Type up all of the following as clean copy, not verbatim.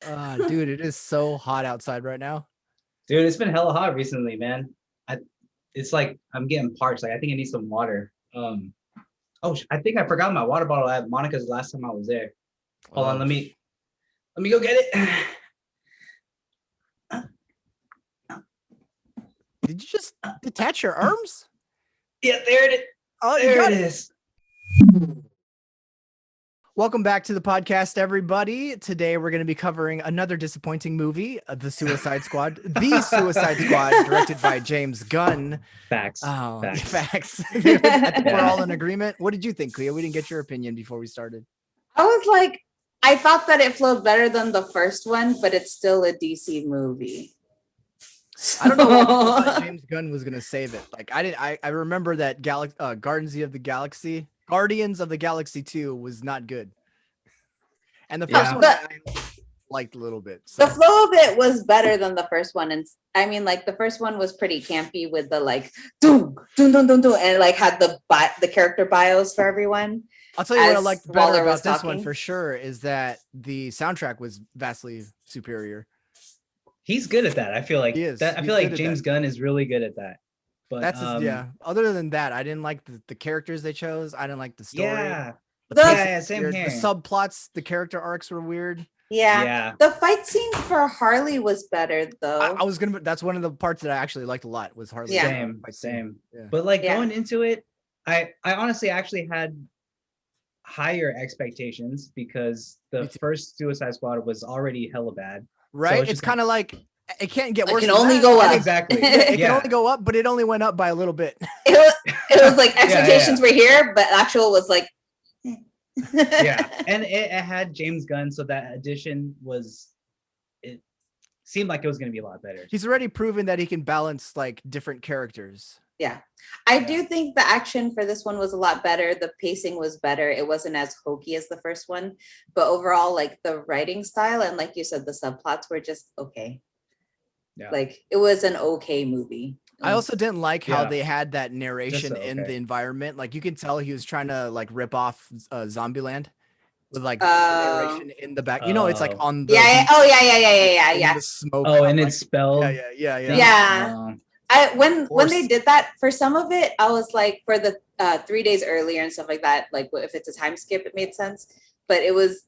Dude, it is so hot outside right now. Dude, it's been hella hot recently, man. I, it's like I'm getting parched. Like I think I need some water. I think I forgot my water bottle at Monica's last time I was there. Hold on, Oh, let me go get it. did you just detach your arms? Yeah, there it is. Oh, you There got it it. is. Welcome back to the podcast, everybody. Today we're going to be covering another disappointing movie, The Suicide Squad. The Suicide Squad, directed by James Gunn. Facts. Oh, Facts. facts. I think we're Yeah. all in agreement. What did you think, Clea? We didn't get your opinion before we started. I was like, I thought that it flowed better than the first one, but it's still a DC movie. I don't know why I thought James Gunn was gonna save it. Like I remember that Guardians of the Galaxy 2 was not good. And the first one I liked a little bit. So. The flow of it was better than the first one. And I mean, like the first one was pretty campy with the like doom, doom, doom, doom, doom, and it, like had the character bios for everyone. I'll tell you what I liked better Waller about was this talking. one for sure is that the soundtrack was vastly superior. He's good at that. I feel like He is. that. I He's feel like good at James that. Gunn is really good at that. But That's yeah. Other than that, I didn't like the characters they chose. I didn't like the story. Yeah. Same Weird. here. The subplots, the character arcs were weird. Yeah. The fight scene for Harley was better though. I was gonna. That's one of the parts that I actually liked a lot was Harley. Yeah. Same. Yeah. But like going into it, I honestly actually had higher expectations because the first Suicide Squad was already hella bad. Right. So it's kind of like it can't get worse. It can only go up. Exactly. It can only go up, but it only went up by a little bit. It was like expectations were here, but actual was like. Yeah, and it had James Gunn, so that addition it seemed like it was going to be a lot better. He's already proven that he can balance like different characters. Yeah, I do think the action for this one was a lot better. The pacing was better. It wasn't as hokey as the first one, but overall, like the writing style and like you said, the subplots were just okay. Yeah. Like it was an okay movie. I also didn't like how they had that narration in the environment. Like you can tell he was trying to like rip off Zombieland with like narration in the back. You know, it's like on the yeah. The smoke. And it's spelled. Yeah. When they did that for some of it, I was like for the 3 days earlier and stuff like that. Like if it's a time skip, it made sense. But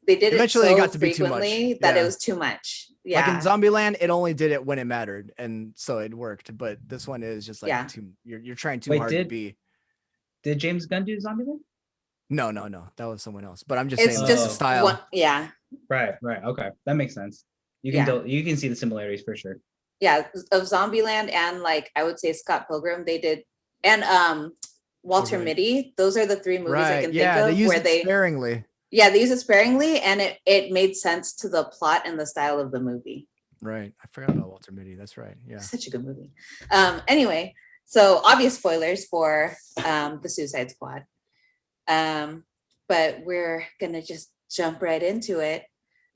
they did eventually it so got to be frequently that it was too much. Yeah. Like in Zombieland, it only did it when it mattered, and so it worked. But this one is just like you're trying too hard to be. Did James Gunn do Zombieland? No, that was someone else. But I'm just saying just style. Right. Okay, that makes sense. You can see the similarities for sure. Yeah, of Zombieland and like I would say Scott Pilgrim, they did, and Walter Mitty. Those are the three movies I can think of where they sparingly. Yeah, they use it sparingly, and it made sense to the plot and the style of the movie. Right. I forgot about Walter Mitty. That's right. Yeah. Such a good movie. Anyway, so obvious spoilers for the Suicide Squad. But we're gonna just jump right into it.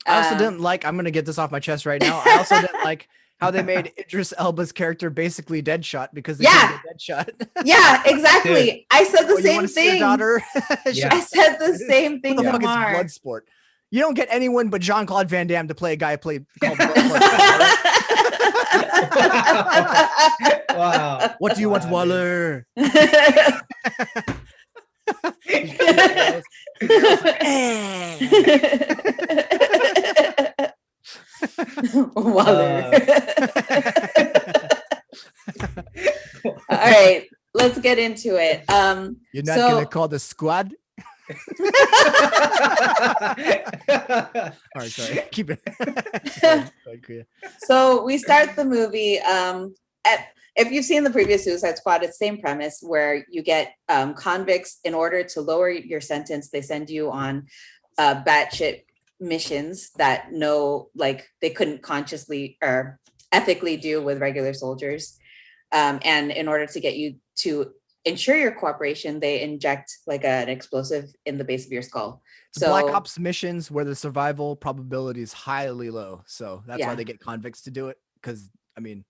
I also didn't like, I'm gonna get this off my chest right now. I also didn't like how they made Idris Elba's character basically Deadshot because they couldn't get Deadshot. Yeah, exactly. Dude. I said the same thing. Daughter? I said the same thing. What the fuck is Bloodsport? You don't get anyone but Jean-Claude Van Damme to play a guy called Bloodsport. Wow. What do you want, Waller? Waller. All right, let's get into it. You're not gonna call the squad? All right, sorry. Keep it. So we start the movie. If you've seen the previous Suicide Squad, it's the same premise where you get convicts. In order to lower your sentence, they send you on batshit missions that they couldn't consciously or ethically do with regular soldiers. And in order to get you to ensure your cooperation, they inject like an explosive in the base of your skull. So Black Ops missions where the survival probability is highly low. So that's why they get convicts to do it. Because I mean,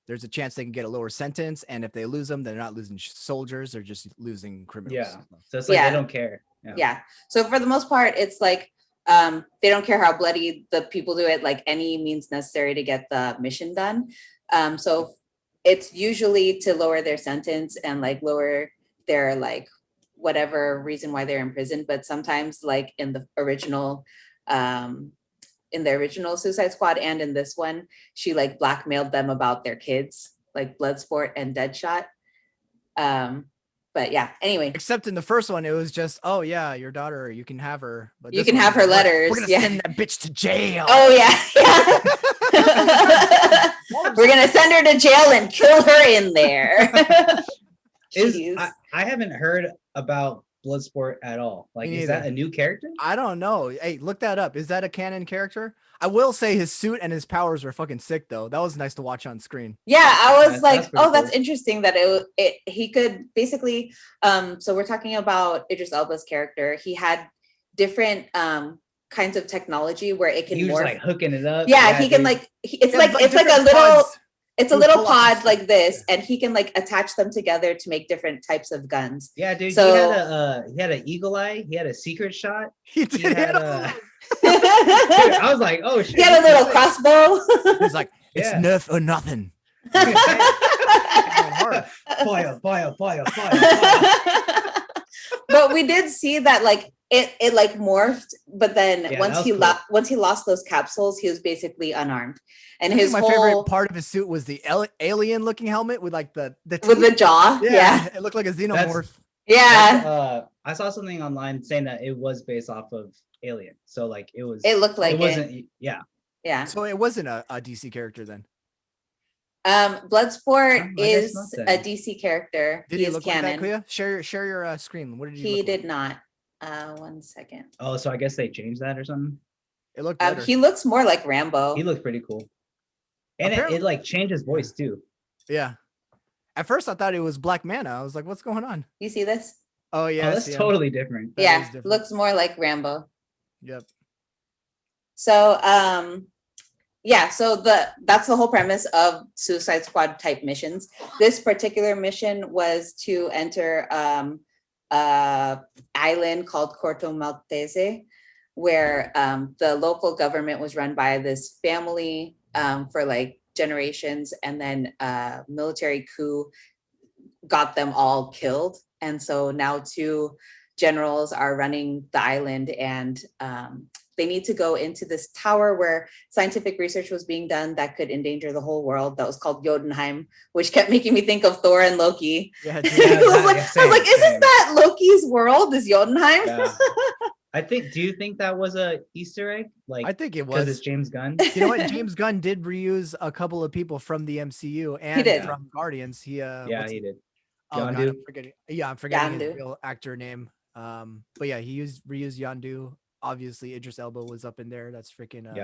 there's a chance they can get a lower sentence, and if they lose them, they're not losing soldiers; they're just losing criminals. Yeah, so it's like they don't care. Yeah. So for the most part, it's like They don't care how bloody the people do it, like any means necessary to get the mission done. So it's usually to lower their sentence and like lower their like whatever reason why they're in prison. But sometimes like in the original Suicide Squad and in this one, she like blackmailed them about their kids, like Bloodsport and Deadshot. But yeah, anyway. Except in the first one, it was just, oh yeah, your daughter, you can have her. But you can have her letters. We're gonna send that bitch to jail. Oh yeah, yeah. We're gonna send her to jail and kill her in there. I haven't heard about Bloodsport at all. Like, is that a new character? I don't know. Hey, look that up. Is that a canon character? I will say his suit and his powers were fucking sick though. That was nice to watch on screen. Yeah, I was like, oh, cool. That's interesting that he could basically. So we're talking about Idris Elba's character. He had different kinds of technology where it can he was morph. Like hooking it up. Yeah, he can like. It's like a little. Pods. It's a little pod like this, and he can like attach them together to make different types of guns. Yeah, dude. So he had an eagle eye. He had a secret shot. He did. He had dude, I was like, oh shit. He had a little crossbow. He's like, it's Nerf or nothing. Fire. But we did see that like it like morphed, but then once he lost those capsules, he was basically unarmed. And his favorite part of his suit was the alien looking helmet with like the with the jaw. Yeah. It looked like a xenomorph. I saw something online saying that it was based off of Alien. So like it looked like it wasn't. Yeah. So it wasn't a DC character then. Bloodsport is a DC character. Did he look canon. Like that, Clea? Share your screen. What did he did not. 1 second. Oh, so I guess they changed that or something. It looked better. He looks more like Rambo. He looked pretty cool. And it like changed his voice too. Yeah. At first I thought it was Black Manta. I was like, what's going on? You see this? Oh yeah. That's totally different. Different. Looks more like Rambo. Yep. So so that's the whole premise of Suicide Squad type missions. This particular mission was to enter island called Corto Maltese, where the local government was run by this family for like generations, and then military coup got them all killed. And so now 2 generals are running the island, and they need to go into this tower where scientific research was being done that could endanger the whole world. That was called Jotunheim, which kept making me think of Thor and Loki. I was like, isn't that Loki's world? Is Jotunheim? Yeah. Do you think that was a Easter egg? Like, I think it was. Because it's James Gunn. You know what? James Gunn did reuse a couple of people from the MCU and from Guardians. He did. I'm forgetting his real actor name. But yeah, he reused Yondu. Obviously, Idris Elba was up in there. That's freaking what's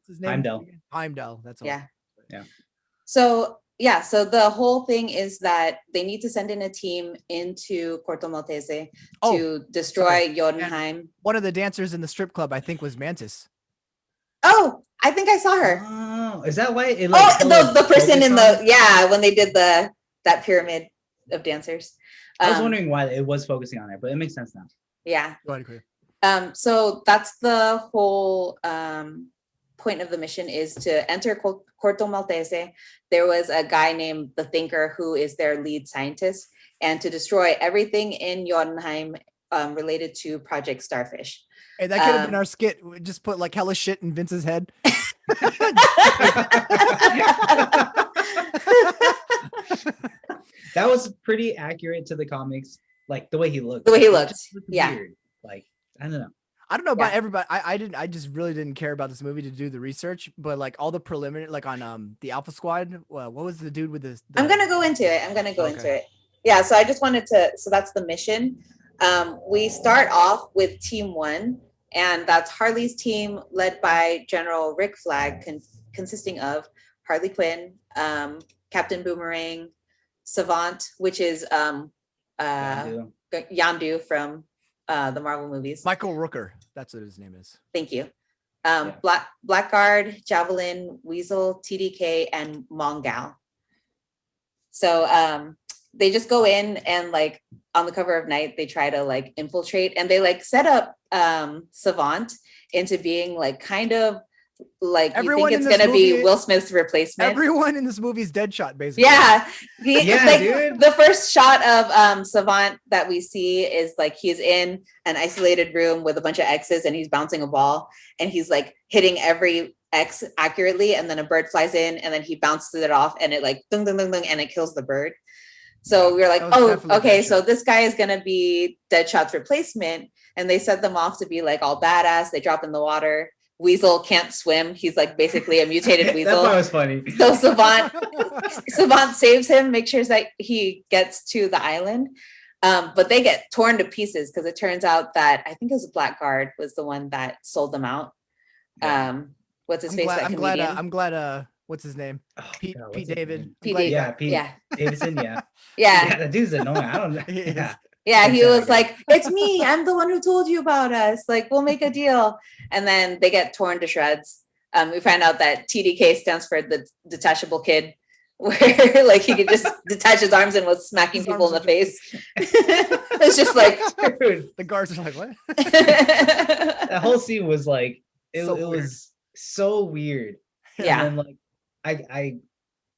his name? Heimdall. That's all. Yeah. So the whole thing is that they need to send in a team into Corto Maltese to destroy Jotunheim. One of the dancers in the strip club, I think, was Mantis. Oh, I think I saw her. Oh, is that why? The person in when they did that pyramid of dancers. I was wondering why it was focusing on it, but it makes sense now. Yeah. Go ahead, Chris. So that's the whole point of the mission, is to enter Corto Maltese. There was a guy named the Thinker who is their lead scientist, and to destroy everything in Jotunheim related to Project Starfish. Hey, that could have been our skit. We just put like hella shit in Vince's head. That was pretty accurate to the comics, like the way he looked. Yeah. Weird. Like, I don't know about everybody. I just really didn't care about this movie to do the research, but like all the preliminary, like on the Alpha Squad, what was the dude with this? I'm gonna go into it. Yeah, so I just wanted to. So that's the mission. We start off with Team 1, and that's Harley's team, led by General Rick Flag, consisting of Harley Quinn, Captain Boomerang, Savant, which is Yondu from the Marvel movies. Michael Rooker, that's what his name is. Thank you. Blackguard, Javelin, Weasel, TDK, and Mongal. So they just go in and like on the cover of Night, they try to like infiltrate, and they like set up Savant into being like kind of like Everyone you in think it's this gonna be movie- Will Smith's replacement. Everyone in this movie is Deadshot, basically. Yeah. Yeah, like dude. the first shot of Savant that we see is like he's in an isolated room with a bunch of X's and he's bouncing a ball and he's like hitting every X accurately, and then a bird flies in and then he bounces it off and it like dung dung dung dung and it kills the bird. So we were like, That was oh, definitely okay, Deadshot. so this guy is gonna be Deadshot's replacement, and they set them off to be like all badass. They drop in the water. Weasel can't swim. He's like basically a mutated That weasel. part was funny. So Savant saves him, makes sure that he gets to the island. But they get torn to pieces because it turns out that I think it was Blackguard was the one that sold them out. Yeah. What's his I'm face? glad. That I'm glad. comedian? what's his name? Oh, Pete. God, what's Pete his David. name? I'm Pete glad he- David. Yeah, Pete Yeah. Davidson. Yeah. Yeah. That dude's annoying. I don't know. He is. Yeah. Yeah, he Yeah, was yeah. like, "It's me. I'm the one who told you about us. Like, we'll make a deal." And then they get torn to shreds. We find out that TDK stands for the detachable kid, where like he could just detach his arms and was smacking His people in arms the are face. It's just like Dude, The guards are like, what? that whole scene was like it So was so weird. Yeah. And then like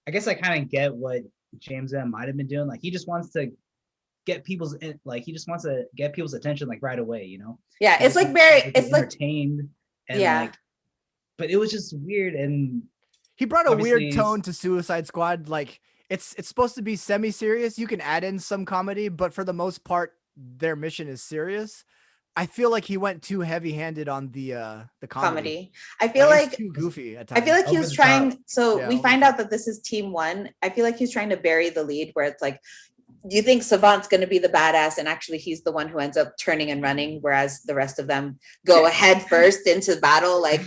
I guess I kind of get what James M might have been doing. Like he just wants to get people's attention like right away, you know? yeah, He it's just like wants to, very, be it's like entertained and Yeah. like, but it was just weird. And He brought a weird Obviously- tone to Suicide Squad. Like it's supposed to be semi-serious. You can add in some comedy, but for the most part, their mission is serious. I feel like he went too heavy-handed on the comedy. comedy. I feel it's like too goofy at times. I feel like he Over was the trying. top. So Yeah, we over find the out that this is Team One. I feel like he's trying to bury the lead, where it's like you think Savant's going to be the badass, and actually he's the one who ends up turning and running, whereas the rest of them go ahead first into battle, like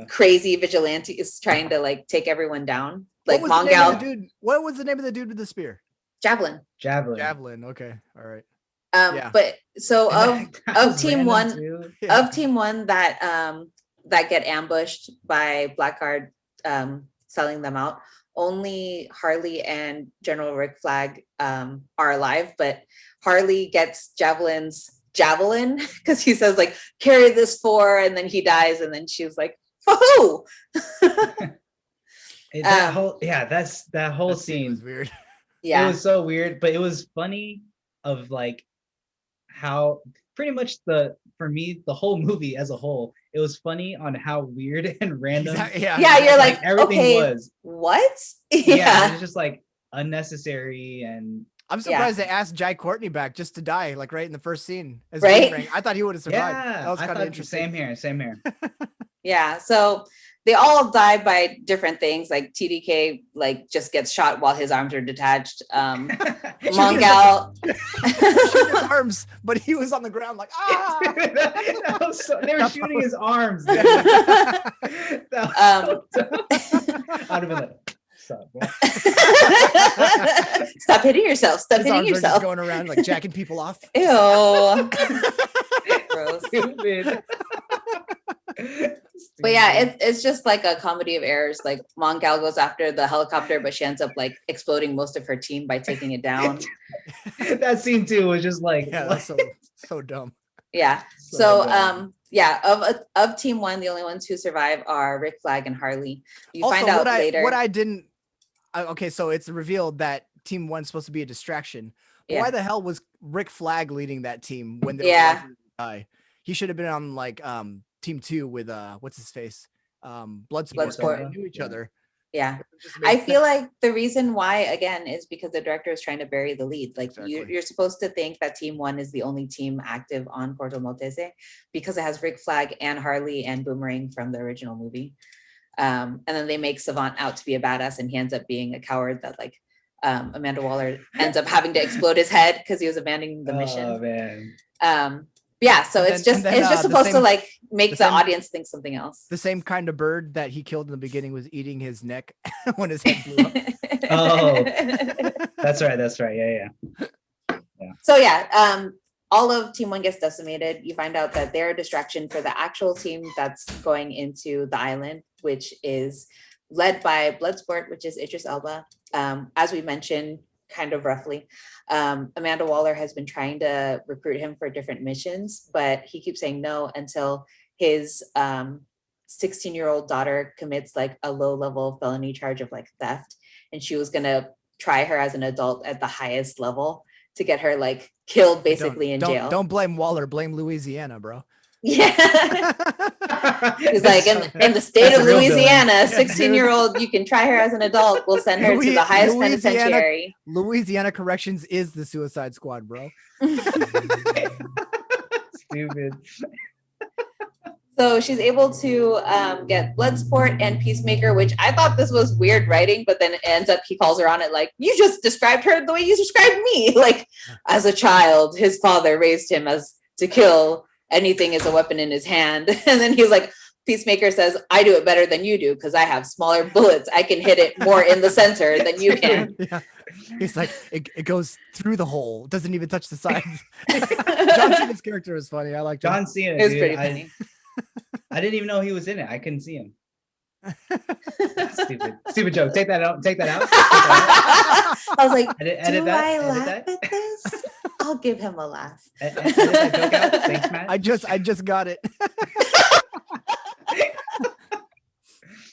crazy vigilantes trying to like take everyone down, like what was the name of the Mongal, dude? What was the name of the dude with the spear? Javelin. Javelin. Okay, all right. Yeah. But so And that of was Team random, One. too. Yeah. Of Team One that get ambushed by Blackguard selling them out, only Harley and General Rick Flag are alive, but Harley gets Javelin's javelin because he says like carry this for, and then he dies, and then she's like, oh. That whole That scene was weird. Yeah. It was so weird, but it was funny of like how pretty much for me the whole movie as a whole, it was funny on how weird and random Yeah, you're like, everything okay, was. what? Yeah, it was just like unnecessary. And I'm surprised they asked Jai Courtney back just to die, like right in the first scene. As Right? Boomerang. I thought he would have survived. yeah, That was I kind of thought interesting. same here. Yeah, so they all die by different things. Like TDK, like just gets shot while his arms are detached. Mongal, Shoot his arms, but he was on the ground like They were shooting his arms. dude. Um, I'd have been like, stop, bro. stop hitting yourself. Stop his hitting arms are just yourself. going around like jacking people off. Ew. Gross. Stupid. But yeah, it's just like a comedy of errors. Like Mongal goes after the helicopter, but she ends up like exploding most of her team by taking it down. That scene too was just like, Yeah, what? that's so dumb. Yeah. So So dumb. yeah, of Team One, the only ones who survive are Rick Flag and Harley. You Also, find out what later. I didn't. Okay, so it's revealed that Team One's supposed to be a distraction. But Yeah. why the hell was Rick Flag leading that team when they Yeah. were likely to die? He should have been on like Team Two with what's his face, Bloodsport. Bloodsport. They knew each Yeah. other. Yeah. It just I made feel sense. like the reason why, again, is because the director is trying to bury the lead. Like Exactly. you're supposed to think that Team One is the only team active on Corto Maltese because it has Rick Flag and Harley and Boomerang from the original movie. And then they make Savant out to be a badass, and he ends up being a coward that like Amanda Waller ends up having to explode his head because he was abandoning the Oh mission. man. Yeah, so And it's then- just and then, it's just the supposed to same- like make the the same- audience think something else. The same kind of bird that he killed in the beginning was eating his neck when his head blew up. Oh. That's right. Yeah. So yeah, all of Team One gets decimated. You find out that they're a distraction for the actual team that's going into the island, which is led by Bloodsport, which is Idris Elba. As we mentioned, kind of roughly. Amanda Waller has been trying to recruit him for different missions, but he keeps saying no until his 16-year-old daughter commits like a low-level felony charge of like theft, and she was gonna try her as an adult at the highest level to get her like killed basically in jail. Don't blame Waller, blame Louisiana, bro. Yeah. He's like, in the state of Louisiana, 16-year-old, you can try her as an adult. We'll send her to the highest penitentiary. Louisiana Corrections is the Suicide Squad, bro. Stupid. So she's able to get Bloodsport and Peacemaker, which I thought this was weird writing, but then it ends up he calls her on it like, you just described her the way you described me. Like, as a child, his father raised him as to kill anything is a weapon in his hand. And then he's like, Peacemaker says, I do it better than you do because I have smaller bullets. I can hit it more in the center than you can. Yeah. He's like, it goes through the hole. It doesn't even touch the sides. John Cena's character is funny. I like John Cena. It was pretty funny. I didn't even know he was in it. I couldn't see him. Stupid joke. Take that out. Take that out. I was like, edit do I laugh at this? I'll give him a laugh. Edit that joke out. Thanks, Matt. I just got it.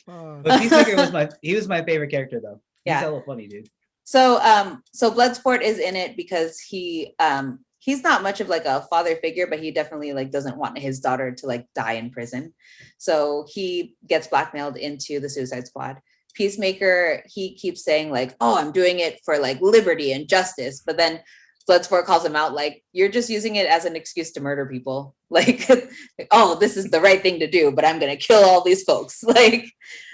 But Peacemaker was my favorite character though. He's hella funny, dude. So Bloodsport is in it because he's not much of like a father figure, but he definitely like doesn't want his daughter to like die in prison. So he gets blackmailed into the Suicide Squad. Peacemaker, he keeps saying like, oh, I'm doing it for like liberty and justice. But then Bloodsport calls him out like, you're just using it as an excuse to murder people. Like, oh, this is the right thing to do, but I'm going to kill all these folks. Like,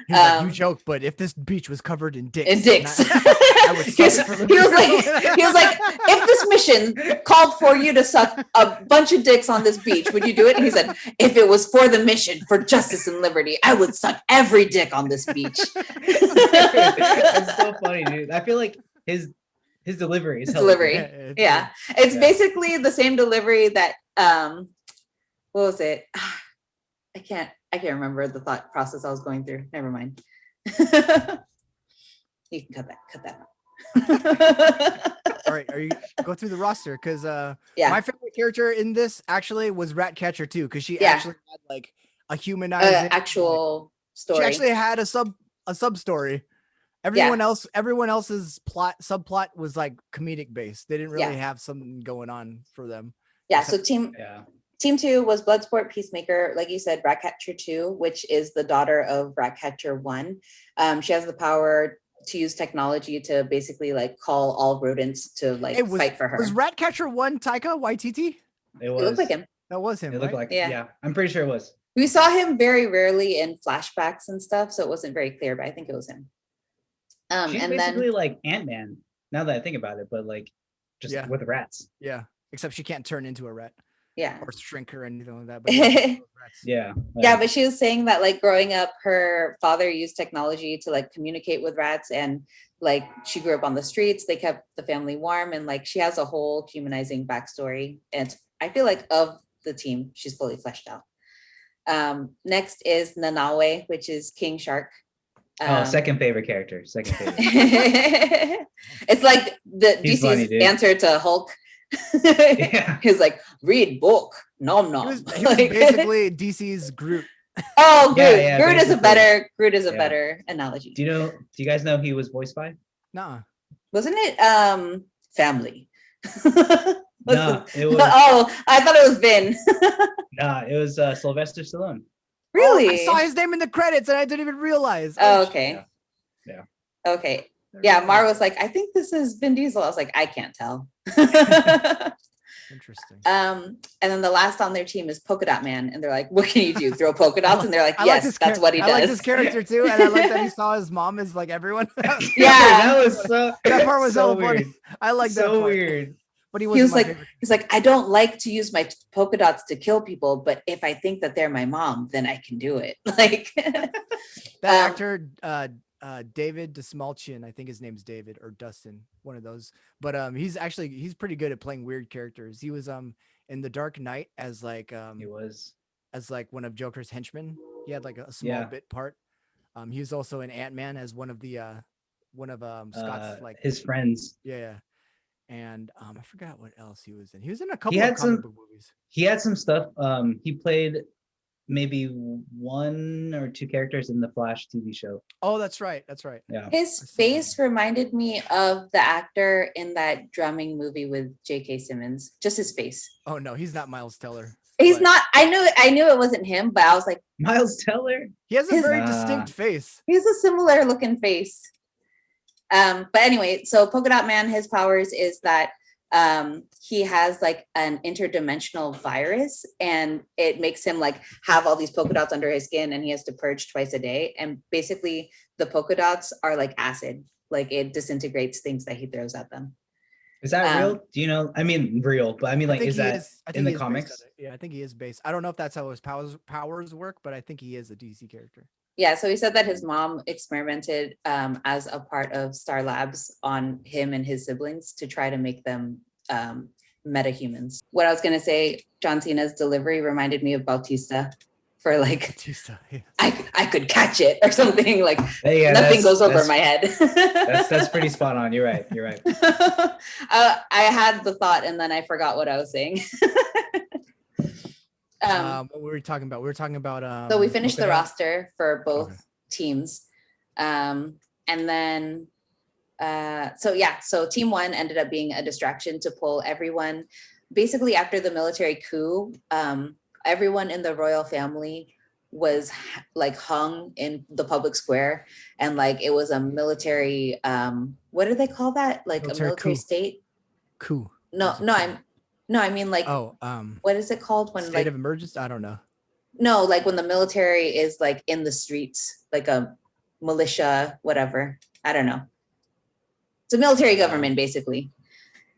you joke, but if this beach was covered in dicks. In dicks. He was like, if this mission called for you to suck a bunch of dicks on this beach, would you do it? And he said, if it was for the mission, for justice and liberty, I would suck every dick on this beach. It's so funny, dude. I feel like his delivery is yeah. It's basically the same delivery that what was it? I can't remember the thought process I was going through. Never mind. You can cut that out. All right, go through the roster because my favorite character in this actually was Ratcatcher too, because she actually had like a humanizing actual story. She actually had a sub story. Everyone else's subplot was like comedic based. They didn't really have something going on for them. Yeah. So Team 2 was Bloodsport, Peacemaker, like you said, Ratcatcher 2, which is the daughter of Ratcatcher 1. She has the power to use technology to basically like call all rodents to like fight for her. Was Ratcatcher 1 Taika Waititi? It was. It looked like him. That was him. It looked like I'm pretty sure it was. We saw him very rarely in flashbacks and stuff, so it wasn't very clear, but I think it was him. She's and basically then like Ant-Man, now that I think about it, but like just with rats. Yeah, except she can't turn into a rat. Yeah. Or shrink her or anything like that. But yeah. But she was saying that like growing up, her father used technology to like communicate with rats, and like she grew up on the streets. They kept the family warm, and like she has a whole humanizing backstory. And I feel like of the team, she's fully fleshed out. Next is Nanawe, which is King Shark. Second favorite character. It's like the DC's answer to Hulk. He's like, read book, nom nom. He was basically DC's Groot. Oh, Groot. Groot is a better analogy. Do you guys know he was voiced by? Nah. Wasn't it Family? No, it was. Oh, I thought it was Vin. Nah, it was Sylvester Stallone. Really? I saw his name in the credits and I didn't even realize. Oh, okay. Yeah. Okay. Yeah, Mar was like, I think this is Vin Diesel. I was like, I can't tell. Interesting. And then the last on their team is Polka Dot Man, and they're like, "What can you do? Throw polka dots?" And they're like, "Yes, that's what he does." I like this character too, and I like that he saw his mom as like everyone. That part was so weird. Funny. I like that. So part. Weird. But he was like, I don't like to use my polka dots to kill people, but if I think that they're my mom, then I can do it. Like that actor, David Desmalchian, I think his name's David or Dustin, one of those. But he's pretty good at playing weird characters. He was in The Dark Knight as like as like one of Joker's henchmen. He had like a small bit part. He was also in Ant-Man as one of the one of Scott's like his friends. yeah. And I forgot what else he was in. He was in a couple He of had comic some. book movies. He had some stuff. He played maybe 1 or 2 characters in the Flash TV show. Oh, that's right. That's right. Yeah. His face reminded me of the actor in that drumming movie with J.K. Simmons. Just his face. Oh no, he's not Miles Teller. He's but not. I knew it wasn't him, but I was like, Miles Teller. He has a his- very distinct face. he's a similar looking face. But anyway, so Polka Dot Man, his powers is that he has like an interdimensional virus, and it makes him like have all these polka dots under his skin, and he has to purge twice a day. And basically, the polka dots are like acid, like it disintegrates things that he throws at them. Is that real? Do you know? I mean, real, but I mean, like, is that in the comics? Yeah, I think he is based. I don't know if that's how his powers work, but I think he is a DC character. Yeah, so he said that his mom experimented as a part of Star Labs on him and his siblings to try to make them metahumans. What I was gonna say, John Cena's delivery reminded me of Bautista for like, Bautista, yeah. I could catch it or something, like Yeah, nothing goes over my head. That's pretty spot on. You're right. You're right. I had the thought and then I forgot what I was saying. What were we talking about? We were talking about so we finished the roster for both Okay. teams. And then so team 1 ended up being a distraction to pull everyone. Basically, after the military coup, everyone in the royal family was like hung in the public square, and like it was a military what do they call that, like Military a military coup. state? Coup. I mean like what is it called when State like of emergency? I don't know. no, like when the military is like in the streets, like a militia, whatever. I don't know. It's a military government basically,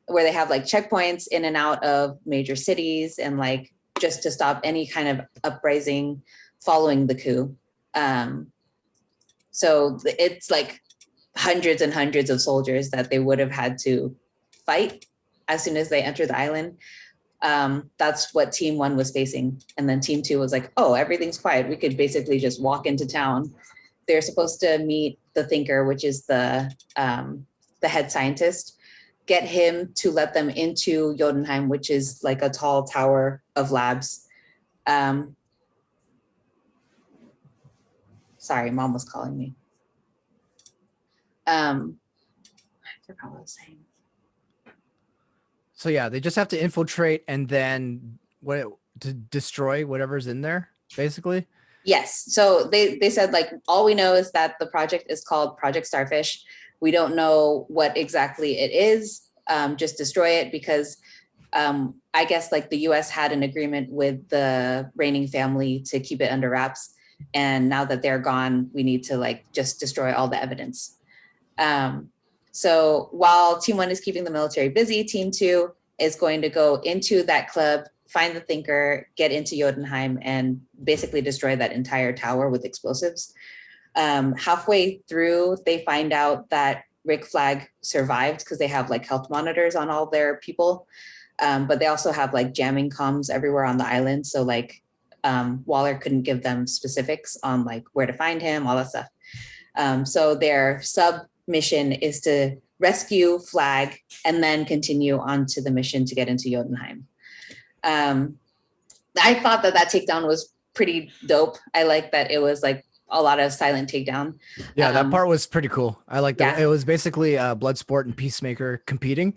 where they have like checkpoints in and out of major cities, and like just to stop any kind of uprising following the coup. So it's like hundreds and hundreds of soldiers that they would have had to fight as soon as they enter the island. That's what team 1 was facing. And then team 2 was like, oh, everything's quiet. We could basically just walk into town. They're supposed to meet the Thinker, which is the head scientist, get him to let them into Jotunheim, which is like a tall tower of labs. Sorry, mom was calling me. I forgot what I was saying. So yeah, they just have to infiltrate and then to destroy whatever's in there, basically. Yes. So they said like all we know is that the project is called Project Starfish. We don't know what exactly it is. Just destroy it, because I guess like the US had an agreement with the reigning family to keep it under wraps. And now that they're gone, we need to like just destroy all the evidence. So while team 1 is keeping the military busy, team 2 is going to go into that club, find the Thinker, get into Jotunheim, and basically destroy that entire tower with explosives. Halfway through, they find out that Rick Flag survived because they have like health monitors on all their people. But they also have like jamming comms everywhere on the island. So like Waller couldn't give them specifics on like where to find him, all that stuff. So their sub mission is to rescue Flag and then continue on to the mission to get into Jotunheim. I thought that takedown was pretty dope. I like that it was like a lot of silent takedown. Yeah, that part was pretty cool. I like that. Yeah. It was basically Bloodsport and Peacemaker competing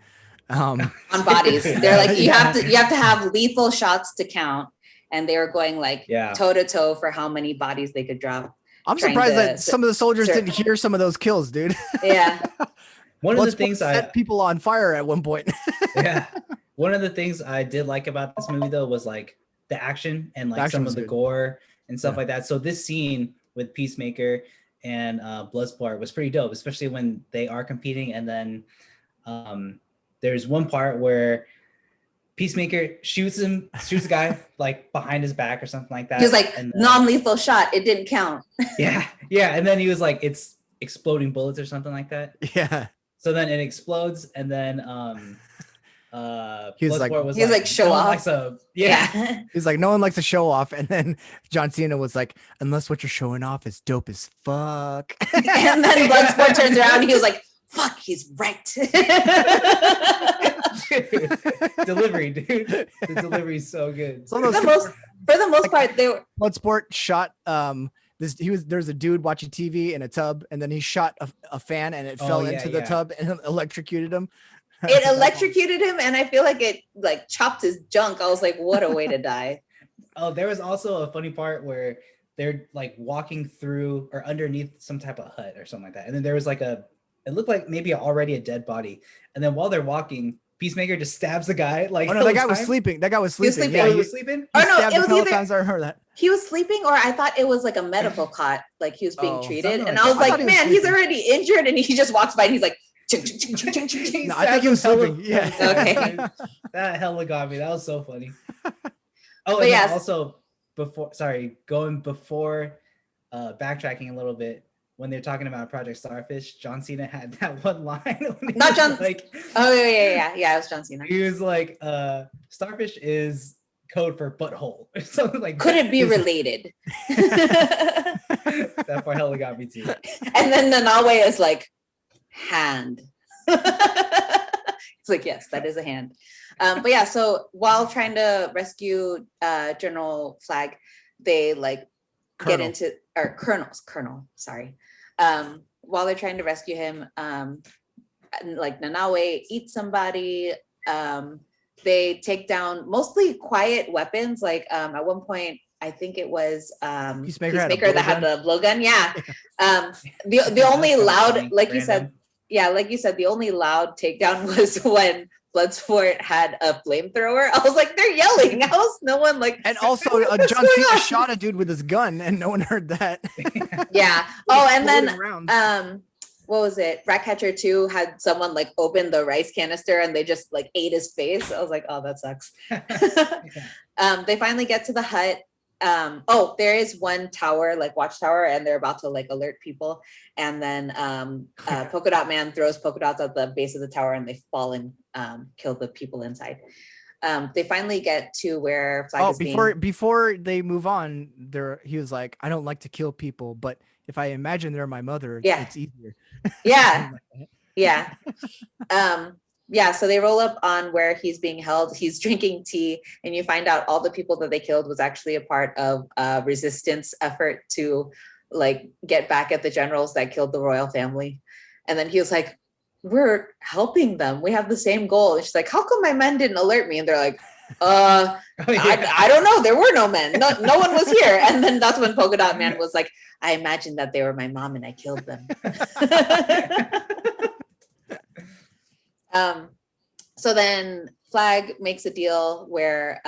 on bodies. They're like you have to have lethal shots to count, and they were going like toe to toe for how many bodies they could drop. I'm surprised that some of the soldiers didn't hear some of those kills, dude. Yeah. One of the things set people on fire at one point. Yeah. One of the things I did like about this movie though was like the action and like some of the gore and stuff like that. So this scene with Peacemaker and Bloodsport was pretty dope, especially when they are competing. And then there's one part where Peacemaker shoots a guy like behind his back or something like that. He was like, non-lethal shot. It didn't count. Yeah. And then he was like, it's exploding bullets or something like that. Yeah. So then it explodes, and then He was like show no off. Yeah. He's like, no one likes to show off. And then John Cena was like, unless what you're showing off is dope as fuck. And then Bloodsport turns around and he was like, fuck, he's right. Delivery, dude. The delivery is so good. For the most part, they were Bloodsport shot there's a dude watching TV in a tub, and then he shot a fan and it fell into the tub and electrocuted him. It electrocuted him, and I feel like it like chopped his junk. I was like, what a way to die. Oh, there was also a funny part where they're like walking through or underneath some type of hut or something like that. And then there was like it looked like maybe already a dead body. And then while they're walking, Peacemaker just stabs the guy. Like, oh no, that guy was sleeping. That guy was sleeping. Yeah, he was sleeping. Oh no, it was either times I heard that. He was sleeping, or I thought it was like a medical cot, like he was being treated. And I was that. like, man, he's already injured, and he just walks by and he's like, no, I think he was sleeping. Yeah. Okay. That hella got me. That was so funny. Oh, but and yes. Also backtracking a little bit, when they're talking about Project Starfish, John Cena had that one line. Not John. Like, oh yeah. It was John Cena. He was like, "Starfish is code for butthole," or something like. Could it be related? That part hella got me too. And then Nanawe is like, hand. It's like, yes, that is a hand. But yeah, so while trying to rescue General Flag, they like get into Colonel, sorry. While they're trying to rescue him, like Nanawe eats somebody. They take down mostly quiet weapons. Like at one point, I think it was Peacemaker that had the blowgun. Yeah. The only loud, like you said, the only loud takedown was when Bloodsport had a flamethrower. I was like, they're yelling. How is no one like? And also, John Cena shot a dude with his gun, and no one heard that. Yeah. Oh, and then what was it? Ratcatcher 2 had someone like open the rice canister, and they just like ate his face. I was like, oh, that sucks. They finally get to the hut. There is one tower, like watchtower, and they're about to like alert people. And then Polka Dot Man throws polka dots at the base of the tower, and they fall and kill the people inside. They finally get to where Flag is before they move on, he was like, I don't like to kill people, but if I imagine they're my mother, it's easier. Yeah. Yeah. Yeah, so they roll up on where he's being held. He's drinking tea, and you find out all the people that they killed was actually a part of a resistance effort to like get back at the generals that killed the royal family. And then he was like, we're helping them. We have the same goal. And she's like, how come my men didn't alert me? And they're like, I don't know. There were no men. No one was here. And then that's when Polka Dot Man was like, I imagined that they were my mom and I killed them. So then Flag makes a deal where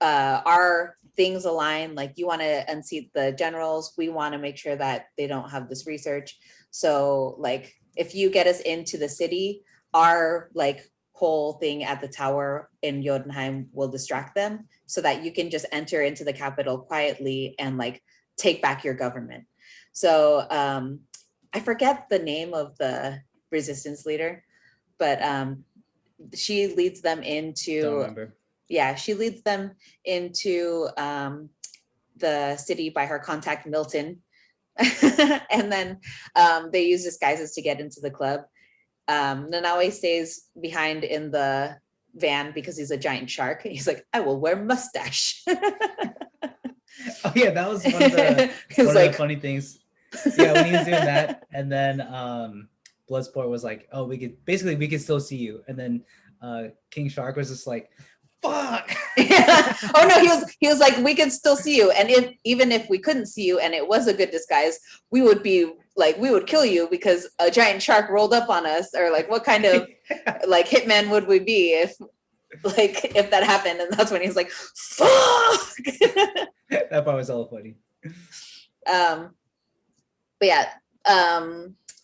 our things align. Like, you want to unseat the generals. We want to make sure that they don't have this research. So like, if you get us into the city, our like whole thing at the tower in Jotunheim will distract them so that you can just enter into the capital quietly and like take back your government. So I forget the name of the resistance leader, but she leads them into, don't remember. Yeah, she leads them into the city by her contact Milton. And then they use disguises to get into the club. Nanawe stays behind in the van because he's a giant shark. He's like, I will wear mustache. Oh yeah, that was one of the funny things. Yeah, when he was doing that, and then Bloodsport was like, oh, we could still see you. And then King Shark was just like, fuck. Yeah. Oh no, he was like, we can still see you. And even if we couldn't see you and it was a good disguise, we would kill you because a giant shark rolled up on us. Or like, what kind of like hitman would we be if that happened? And that's when he's like, fuck. That part was all funny. But yeah,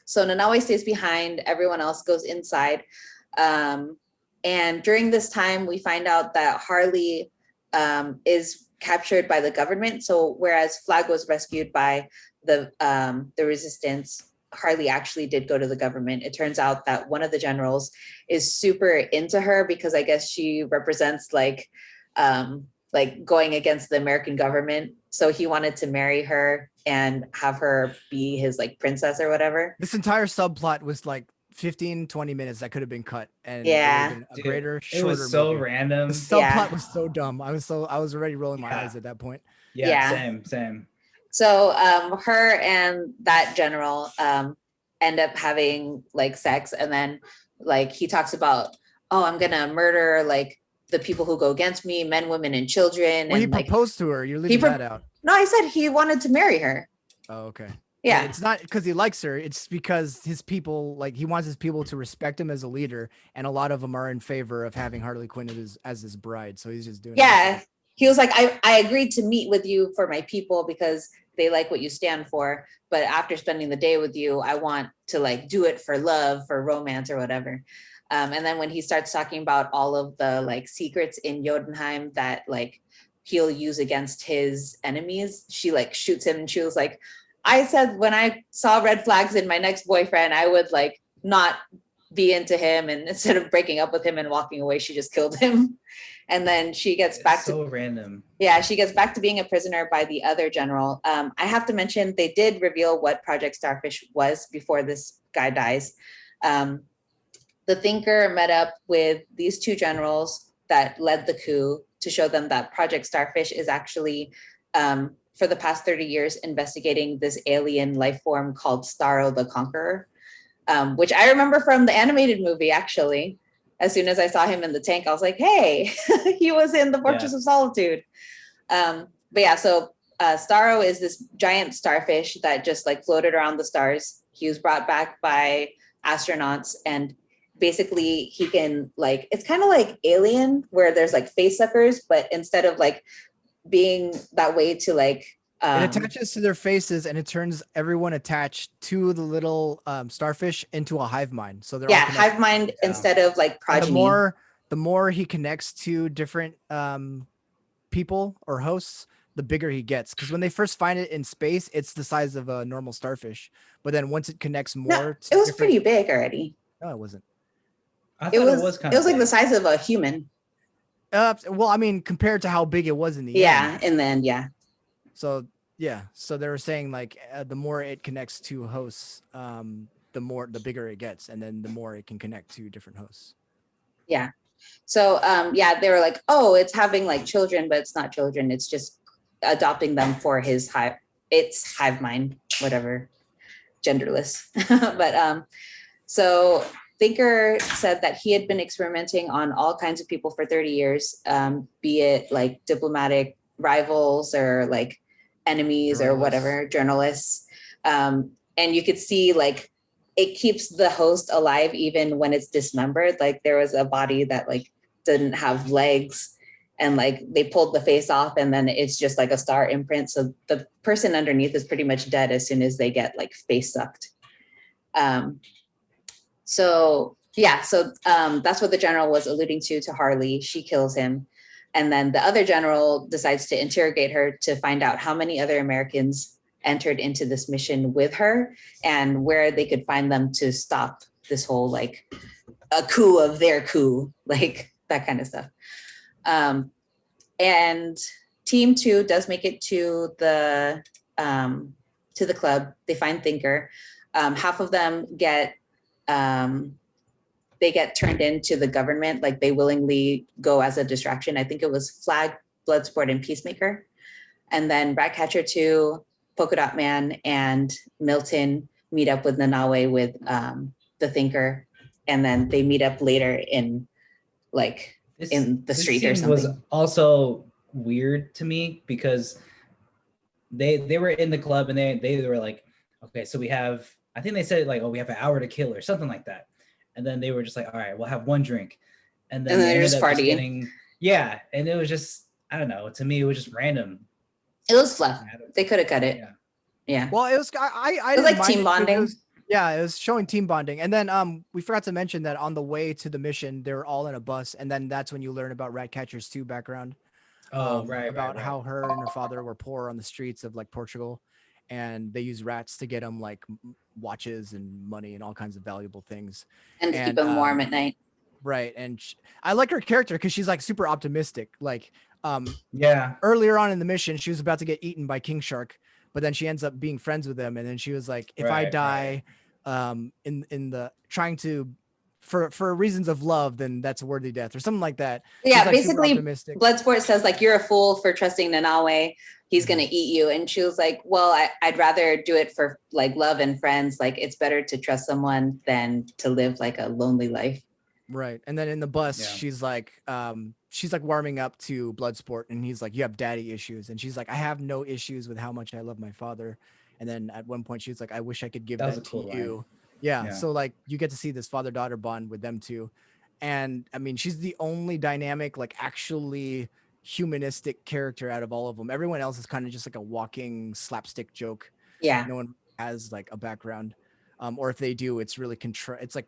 so Nanawe stays behind, everyone else goes inside. And during this time, we find out that Harley is captured by the government. So whereas Flag was rescued by the resistance, Harley actually did go to the government. It turns out that one of the generals is super into her because I guess she represents like going against the American government. So he wanted to marry her and have her be his like princess or whatever. This entire subplot was like 15-20 minutes that could have been cut, and Yeah. it would have been a Dude, greater, it shorter was so movie. random. The subplot was so dumb. I was already rolling my eyes at that point. Yeah. Same. So her and that general end up having like sex, and then like he talks about, oh, I'm gonna murder like the people who go against me, men, women, and children. Well, and he proposed to her. You're leaving that out. No, I said he wanted to marry her. Oh, okay. Yeah. It's not because he likes her. It's because his people, like, he wants his people to respect him as a leader, and a lot of them are in favor of having Harley Quinn as his bride. So he's just doing it. He was like, I agreed to meet with you for my people because they like what you stand for. But after spending the day with you, I want to like do it for love, for romance or whatever. And then when he starts talking about all of the like secrets in Jotunheim that like he'll use against his enemies, she like shoots him, and she was like, I said when I saw red flags in my next boyfriend, I would like not be into him, and instead of breaking up with him and walking away, she just killed him. And then she gets back to random. Yeah, she gets back to being a prisoner by the other general. I have to mention they did reveal what Project Starfish was before this guy dies. The Thinker met up with these two generals that led the coup to show them that Project Starfish is actually for the past 30 years investigating this alien life form called Starro the Conqueror, which I remember from the animated movie, actually. As soon as I saw him in the tank, I was like, hey, he was in the Fortress of Solitude. But yeah, so Starro is this giant starfish that just like floated around the stars. He was brought back by astronauts, and basically he can like, it's kind of like Alien where there's like face suckers, but instead of like being that way to like it attaches to their faces, and it turns everyone attached to the little starfish into a hive mind. So they're all hive mind instead of like progeny. The more he connects to different people or hosts, the bigger he gets. Because when they first find it in space, it's the size of a normal starfish. But then once it connects more, it was pretty big already. No, it wasn't. I thought it was kind of like the size of a human. Well, I mean, compared to how big it was in the end. Yeah, and then So so they were saying like the more it connects to hosts, the bigger it gets, and then the more it can connect to different hosts. Yeah. So they were like, oh, it's having like children, but it's not children. It's just adopting them for his hive mind, whatever, genderless. But so Thinker said that he had been experimenting on all kinds of people for 30 years, be it like diplomatic rivals or like enemies or whatever, journalists. And you could see like it keeps the host alive even when it's dismembered. Like there was a body that like didn't have legs, and like they pulled the face off, and then it's just like a star imprint. So the person underneath is pretty much dead as soon as they get like face sucked. So that's what the general was alluding to Harley. She kills him. And then the other general decides to interrogate her to find out how many other Americans entered into this mission with her and where they could find them to stop this whole like a coup of their coup, like that kind of stuff. And Team 2 does make it to the club. They find Thinker. Half of them get turned into the government, like they willingly go as a distraction. I think it was Flag, Bloodsport, and Peacemaker. And then Ratcatcher 2, Polka Dot Man, and Milton meet up with Nanawe with the Thinker. And then they meet up later in in the street or something. Was also weird to me because they were in the club and they were like, okay, so we have, I think they said like, oh, we have an hour to kill or something like that. And then they were just like, all right, we'll have one drink. And then they're just partying. And it was just, I don't know. To me, it was just random. It was fluff. They could have cut it. Yeah. Well, it was, I it was like team bonding. It was showing team bonding. And then we forgot to mention that on the way to the mission, they were all in a bus. And then that's when you learn about Ratcatcher's 2 background. Oh, right. About how her and her father were poor on the streets of like Portugal. and they use rats to get them like watches and money and all kinds of valuable things. And to keep them warm at night. Right. And I like her character because she's like super optimistic. Like, yeah. Earlier on in the mission, she was about to get eaten by King Shark, but then she ends up being friends with him. And then she was like, if I die, in the trying to, for reasons of love, then that's a worthy death or something like that. Yeah, like, basically Bloodsport says like, you're a fool for trusting Nanawe. He's going to eat you. And she was like, well, I'd rather do it for like love and friends. Like it's better to trust someone than to live like a lonely life. Right. And then in the bus, she's like warming up to Bloodsport, and he's like, you have daddy issues. And she's like, I have no issues with how much I love my father. And then at one point she's like, I wish I could give that to you. Yeah. So like you get to see this father-daughter bond with them too. And I mean, she's the only dynamic, like actually humanistic character out of all of them. Everyone else is kind of just like a walking slapstick joke. Yeah. No one has like a background. Or if they do, it's really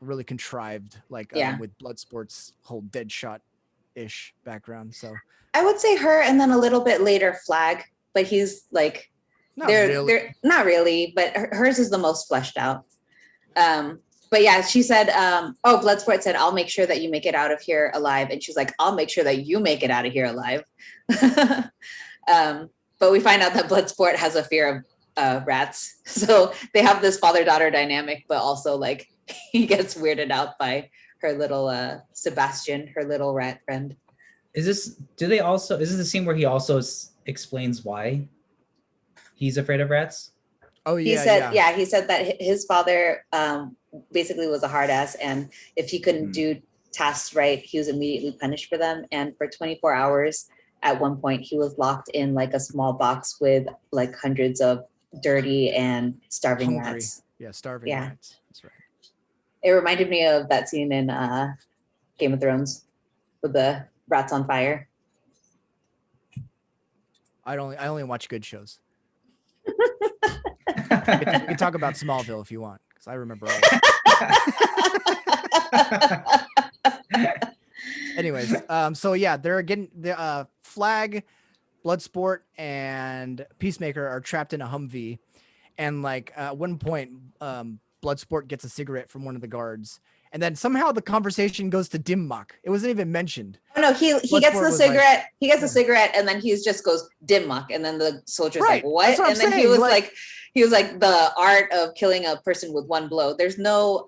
really contrived, like with Bloodsport's whole Deadshot-ish background. So I would say her, and then a little bit later Flag, but he's like they're not really, but hers is the most fleshed out. But yeah, she said, Bloodsport said, I'll make sure that you make it out of here alive. And she's like, I'll make sure that you make it out of here alive. But we find out that Bloodsport has a fear of rats. So they have this father-daughter dynamic, but also like he gets weirded out by her little Sebastian, her little rat friend. Is this the scene where he also explains why he's afraid of rats? Oh yeah. He said that his father basically was a hard ass, and if he couldn't do tasks right, he was immediately punished for them. And for 24 hours at one point, he was locked in like a small box with like hundreds of dirty and starving rats. Yeah, starving rats. That's right. It reminded me of that scene in Game of Thrones with the rats on fire. I only watch good shows. We can talk about Smallville if you want, because I remember all that. Anyways, so yeah, they're getting the Flag, Bloodsport, and Peacemaker are trapped in a Humvee, and like at one point, Bloodsport gets a cigarette from one of the guards, and then somehow the conversation goes to Dimmock. It wasn't even mentioned. Oh no, he gets the cigarette. Like, he gets the cigarette, and then he just goes Dimmock, and then the soldier's like, "What?" And then he was like, the art of killing a person with one blow. There's no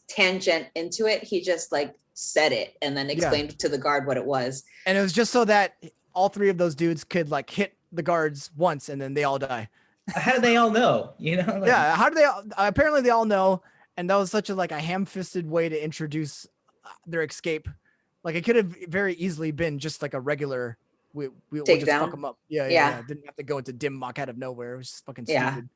tangent into it. He just like said it and then explained to the guard what it was. And it was just so that all three of those dudes could like hit the guards once, and then they all die. How do they all know? You know? Like, yeah. How do they? Apparently, they all know, and that was such a like a ham-fisted way to introduce their escape. Like it could have very easily been just like a regular. We'll just fuck them up. Yeah. Didn't have to go into Dimmock out of nowhere. It was just fucking stupid.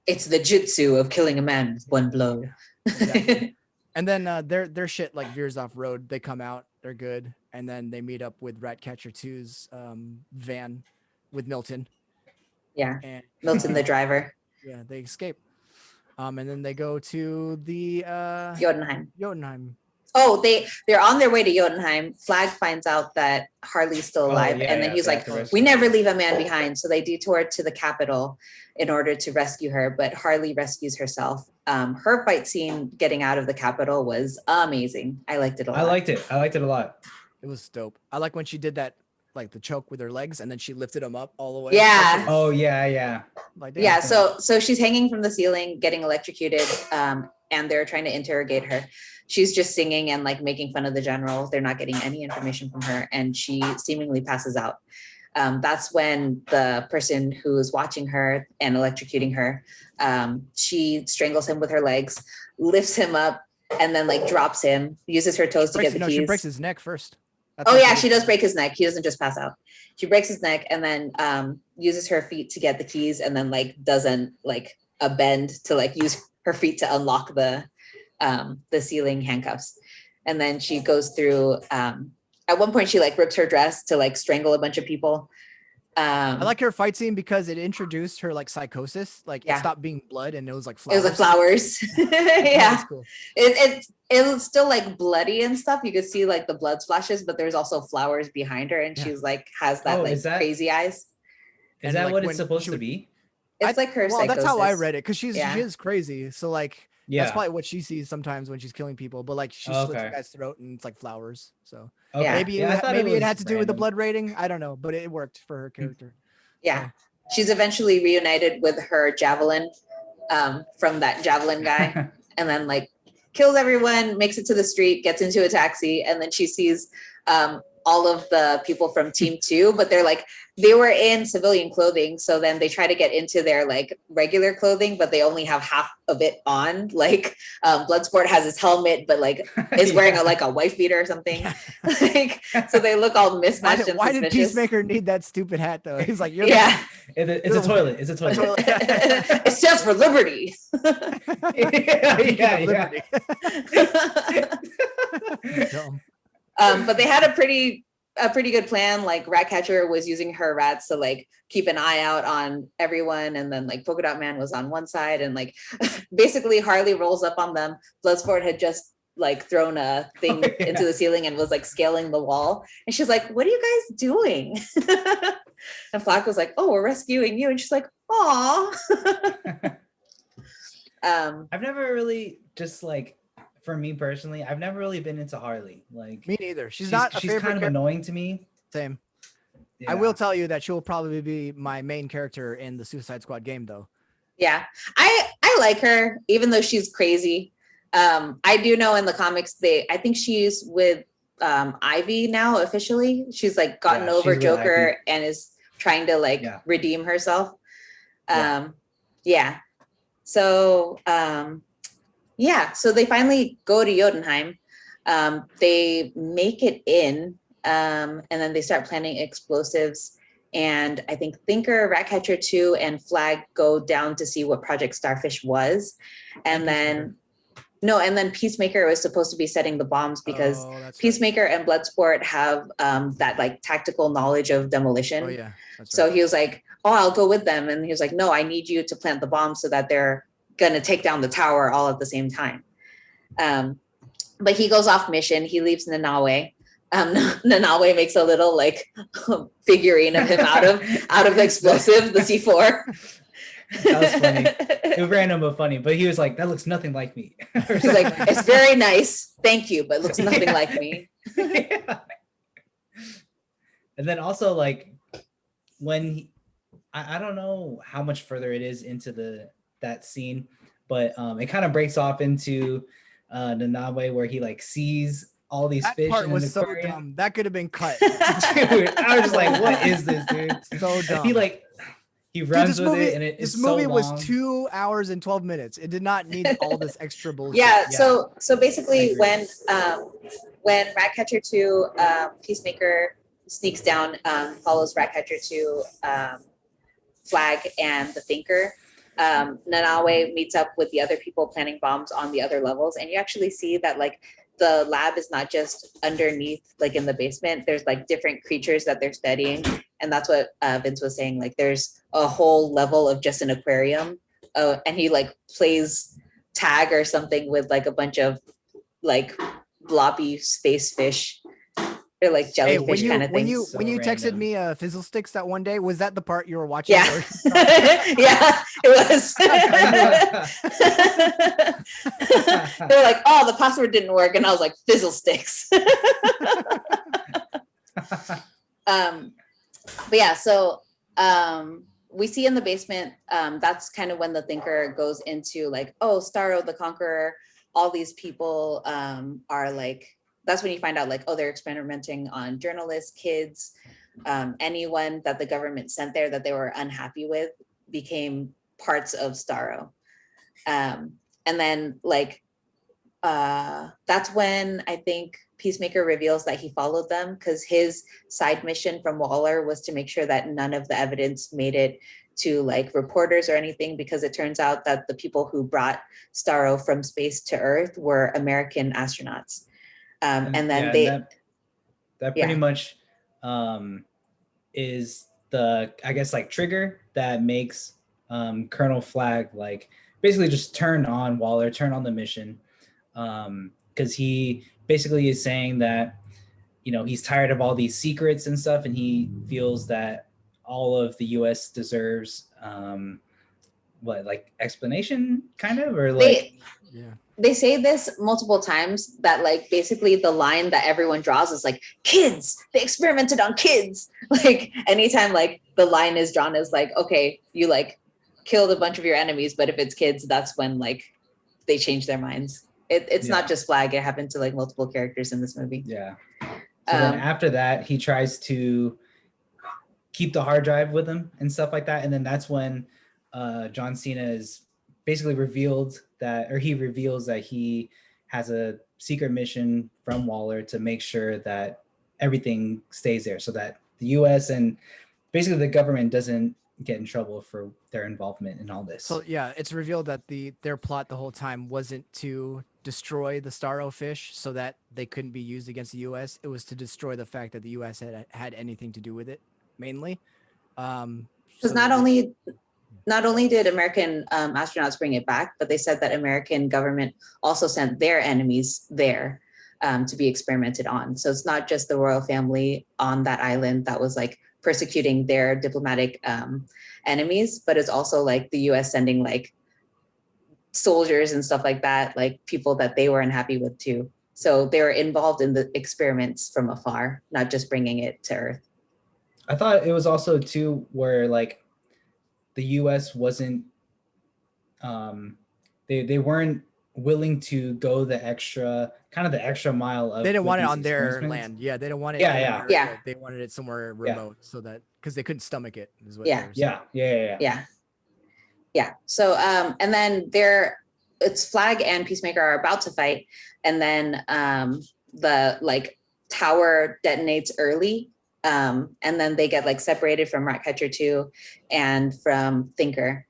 It's the jutsu of killing a man with one blow. Exactly. And then their shit like veers off road. They come out, they're good, and then they meet up with Ratcatcher 2's van with Milton. Yeah, and, Milton the driver. Yeah, they escape. And then they go to the Jotunheim. Oh, they're on their way to Jotunheim. Flag finds out that Harley's still alive, and then he's like, "We never leave a man behind." So they detour to the capital in order to rescue her, but Harley rescues herself. Her fight scene getting out of the capital was amazing. I liked it a lot. I liked it a lot. It was dope. I like when she did that, like the choke with her legs, and then she lifted them up all the way. Yeah. Oh yeah. Like, yeah. So she's hanging from the ceiling, getting electrocuted, and they're trying to interrogate her. She's just singing and like making fun of the general. They're not getting any information from her, and she seemingly passes out. That's when the person who is watching her and electrocuting her, she strangles him with her legs, lifts him up, and then like drops him, uses her toes to get the keys. She breaks his neck first. She does break his neck. He doesn't just pass out. She breaks his neck and then uses her feet to get the keys, and then like doesn't like a bend to like use her feet to unlock the ceiling handcuffs. And then she goes through, at one point she like rips her dress to like strangle a bunch of people. I like her fight scene because it introduced her like psychosis. Like it stopped being blood and it was like flowers. It was like flowers. Yeah. Cool. It was still like bloody and stuff. You could see like the blood splashes, but there's also flowers behind her, and she's like has that crazy eyes. Is that like, what it's supposed to be? It's like her psychosis. That's how I read it, because she Yeah. is crazy. So like Yeah. that's probably what she sees sometimes when she's killing people. But like she slits a guy's throat and it's like flowers. So Okay. maybe maybe it had to do with the blood rating. I don't know, but it worked for her character. Yeah. So. She's eventually reunited with her javelin from that javelin guy, and then like kills everyone, makes it to the street, gets into a taxi, and then she sees all of the people from Team 2, but they were in civilian clothing. So then they try to get into their like regular clothing, but they only have half of it on. Like Bloodsport has his helmet, but like is wearing a wife beater or something. Like, so they look all mismatched and why suspicious. did Peacemaker need that stupid hat though? He's like, it's a toilet. It's a toilet. It stands for liberty. But they had a pretty good plan. Like Ratcatcher was using her rats to like keep an eye out on everyone, and then like Polka Dot Man was on one side, and like basically Harley rolls up on them. Bloodsport had just like thrown a thing into the ceiling and was like scaling the wall, and she's like, "What are you guys doing?" And Flack was like, "Oh, we're rescuing you," and she's like, "Aw." I've never really just like. For me personally, I've never really been into Harley. Like me neither. She's kind of annoying to me. Same. Yeah. I will tell you that she'll probably be my main character in the Suicide Squad game, though. Yeah, I like her, even though she's crazy. I do know in the comics I think she's with Ivy now officially. She's like gotten over Joker and is trying to like redeem herself. So they finally go to Jotunheim. They make it in, and then they start planning explosives. And I think Thinker, Ratcatcher 2, and Flag go down to see what Project Starfish was. And then Peacemaker was supposed to be setting the bombs because Peacemaker and Bloodsport have that like tactical knowledge of demolition. Oh yeah. So he was like, "Oh, I'll go with them." And he was like, "No, I need you to plant the bomb so that they're going to take down the tower all at the same time." But he goes off mission. He leaves Nanawe. Nanawe makes a little like figurine of him out of the explosive, the C4. That was funny. It was random but funny. But he was like, "That looks nothing like me." He's like, "It's very nice, thank you, but it looks nothing like me." And then also like when I don't know how much further it is into that scene, but it kind of breaks off into Nanawe where he like sees all these fish. That part in was so aquarium. dumb. That could have been cut. Dude, I was just like, "What is this, dude?" So dumb. He runs with it, and this movie was 2 hours and 12 minutes. It did not need all this extra bullshit. Yeah. So basically, when Ratcatcher 2, Peacemaker sneaks down, follows Ratcatcher 2, Flag, and the Thinker. Nanawe meets up with the other people planning bombs on the other levels, and you actually see that like the lab is not just underneath, like in the basement. There's like different creatures that they're studying, and that's what Vince was saying. Like there's a whole level of just an aquarium, and he like plays tag or something with like a bunch of like bloppy space fish. They're like jellyfish kind of things. When you texted me Fizzle Sticks that one day, was that the part you were watching? Yeah, yeah, it was. They're like, "Oh, the password didn't work," and I was like, "Fizzle Sticks." But yeah, so we see in the basement, that's kind of when the Thinker goes into like, "Oh, Starro the Conqueror, all these people are like," that's when you find out like, oh, they're experimenting on journalists, kids, anyone that the government sent there that they were unhappy with became parts of Starro. And then like, that's when I think Peacemaker reveals that he followed them because his side mission from Waller was to make sure that none of the evidence made it to like reporters or anything, because it turns out that the people who brought Starro from space to Earth were American astronauts. And then that pretty much is the, I guess, like trigger that makes Colonel Flag like basically just turn on Waller, turn on the mission, because he basically is saying that, you know, he's tired of all these secrets and stuff, and he feels that all of the U.S. deserves like explanation kind of, or like they say this multiple times that like basically the line that everyone draws is like kids, they experimented on kids. Like anytime like the line is drawn as like, okay, you like killed a bunch of your enemies, but if it's kids, that's when like they change their minds. It's not just Flag, it happened to like multiple characters in this movie. Yeah. So then after that, he tries to keep the hard drive with him and stuff like that. And then that's when John Cena is basically reveals that he has a secret mission from Waller to make sure that everything stays there so that the US and basically the government doesn't get in trouble for their involvement in all this. So yeah, it's revealed that their plot the whole time wasn't to destroy the Starro-fish so that they couldn't be used against the US. It was to destroy the fact that the US had anything to do with it, mainly. Because not only did American astronauts bring it back, but they said that American government also sent their enemies there to be experimented on. So it's not just the royal family on that island that was like persecuting their diplomatic enemies, but it's also like the US sending like soldiers and stuff like that, like people that they were unhappy with too. So they were involved in the experiments from afar, not just bringing it to Earth. I thought it was also too where like the US wasn't they weren't willing to go the extra mile of they didn't want it on their land. Yeah, they didn't want it. Yeah. They wanted it somewhere remote so that because they couldn't stomach it. Is what Yeah. So and then it's Flag and Peacemaker are about to fight, and then the like tower detonates early. And then they get like separated from Ratcatcher 2 and from Thinker.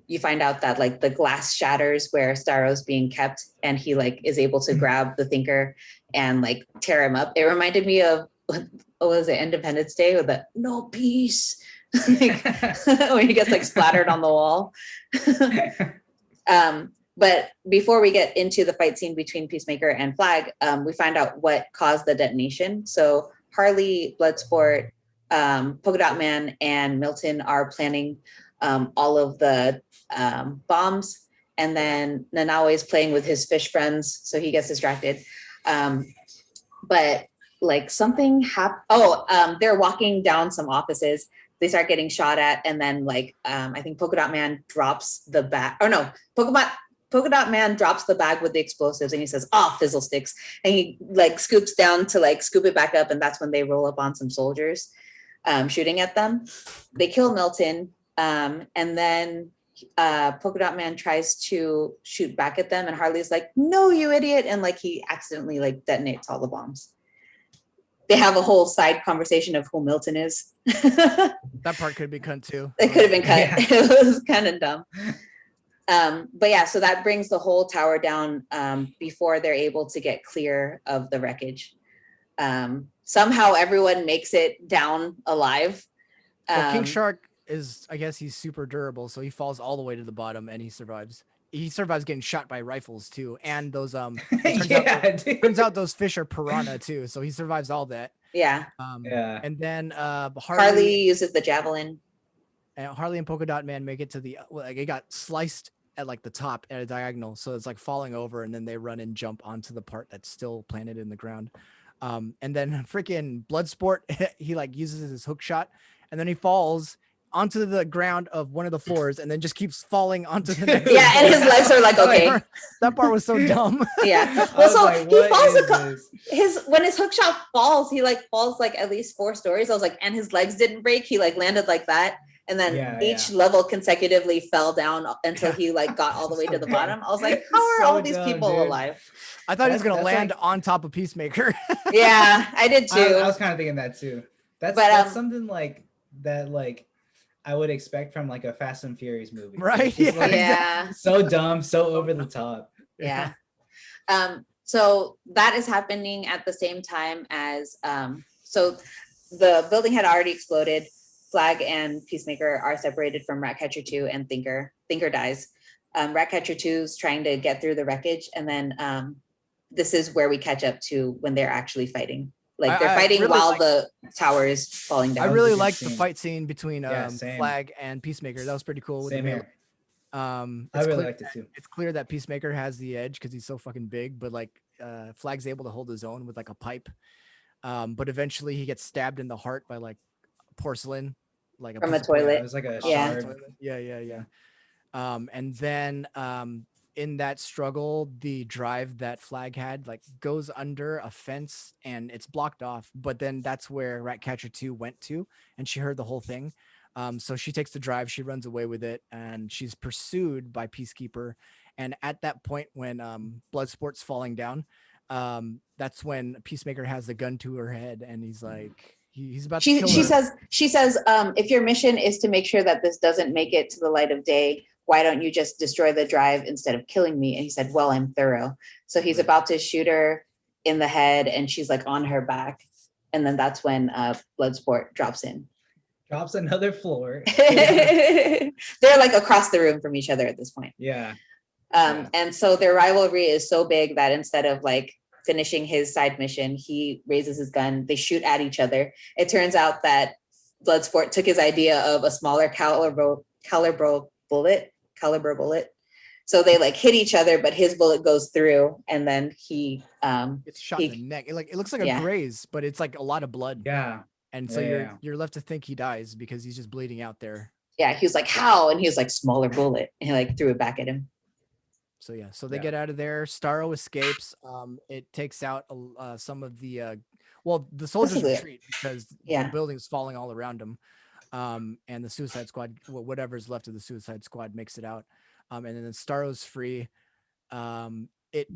You find out that like the glass shatters where Starro's being kept, and he like is able to grab the Thinker and like tear him up. It reminded me of what was it, Independence Day with the no peace. Like, when he gets like splattered on the wall. But before we get into the fight scene between Peacemaker and Flag, we find out what caused the detonation. So Harley, Bloodsport, Polka Dot Man, and Milton are planning all of the bombs. And then Nanaue is playing with his fish friends, so he gets distracted. But like something happened. They're walking down some offices. They start getting shot at, and then like I think Polka Dot Man drops the bag. Oh no, Polka Dot Man drops the bag with the explosives, and he says, "Oh, fizzle sticks!" And he like scoops down to like scoop it back up, and that's when they roll up on some soldiers, shooting at them. They kill Milton, and then Polka Dot Man tries to shoot back at them, and Harley's like, "No, you idiot!" And like he accidentally like detonates all the bombs. They have a whole side conversation of who Milton is. That part could be cut too. It could have been cut. Yeah. It was kind of dumb. But yeah, so that brings the whole tower down before they're able to get clear of the wreckage. Somehow everyone makes it down alive. Well, King Shark is, I guess he's super durable, so he falls all the way to the bottom and he survives. He survives getting shot by rifles too, and those turns out those fish are piranha too, so he survives all that. Yeah. And then Harley uses the javelin. And Harley and Polka Dot Man make it to the like it got sliced at like the top at a diagonal, so it's like falling over, and then they run and jump onto the part that's still planted in the ground. And then freaking Bloodsport, he like uses his hook shot, and then he falls onto the ground of one of the floors and then just keeps falling onto the next yeah and his legs are like okay. That part was so dumb. Yeah, well, so like, he falls when his hook shot falls, he like falls like at least 4 stories. I was like, and his legs didn't break, he like landed like that, and then each level consecutively fell down until he like got all the way to the bottom. I was like, how are all these people alive? I thought he was gonna land on top of Peacemaker. Yeah, I did too. I was kind of thinking that too. That's something like that, like I would expect from like a Fast and Furious movie. Right. Yeah. So dumb, so over the top. Yeah. So that is happening at the same time as so the building had already exploded. Flag and Peacemaker are separated from Ratcatcher 2 and Thinker. Thinker dies. Ratcatcher 2 is trying to get through the wreckage, and then this is where we catch up to when they're actually fighting. Like they're fighting really while the tower is falling down. I really liked the fight scene between Flag and Peacemaker. That was pretty cool. Same here. I really liked it too. It's clear that Peacemaker has the edge because he's so fucking big, but like Flag's able to hold his own with like a pipe. But eventually he gets stabbed in the heart by like porcelain, like from a Yeah, toilet. it was like a Yeah. shard. Yeah. And then in that struggle, the drive that Flag had like goes under a fence and it's blocked off. But then that's where Ratcatcher 2 went to, and she heard the whole thing. So she takes the drive, she runs away with it, and she's pursued by Peacekeeper. And at that point, when Bloodsport's falling down, that's when Peacemaker has the gun to her head, and he's like, he's about to kill her. She says, if your mission is to make sure that this doesn't make it to the light of day, why don't you just destroy the drive instead of killing me? And he said, well, I'm thorough. So he's about to shoot her in the head, and she's like on her back. And then that's when Bloodsport drops in. Drops another floor. They're like across the room from each other at this point. Yeah. And so their rivalry is so big that instead of like finishing his side mission, he raises his gun. They shoot at each other. It turns out that Bloodsport took his idea of a smaller caliber bullet. So they like hit each other, but his bullet goes through, and then he it's shot in the neck. It looks like a graze, but it's like a lot of blood. Yeah. And so you're left to think he dies because he's just bleeding out there. Yeah, he was like, how? And he was like, smaller bullet. And he like threw it back at him. So so they get out of there. Starro escapes. It takes out some of the the soldiers retreat because the building's falling all around them. And the Suicide Squad, whatever's left of the Suicide Squad, makes it out. And then Starro's free. It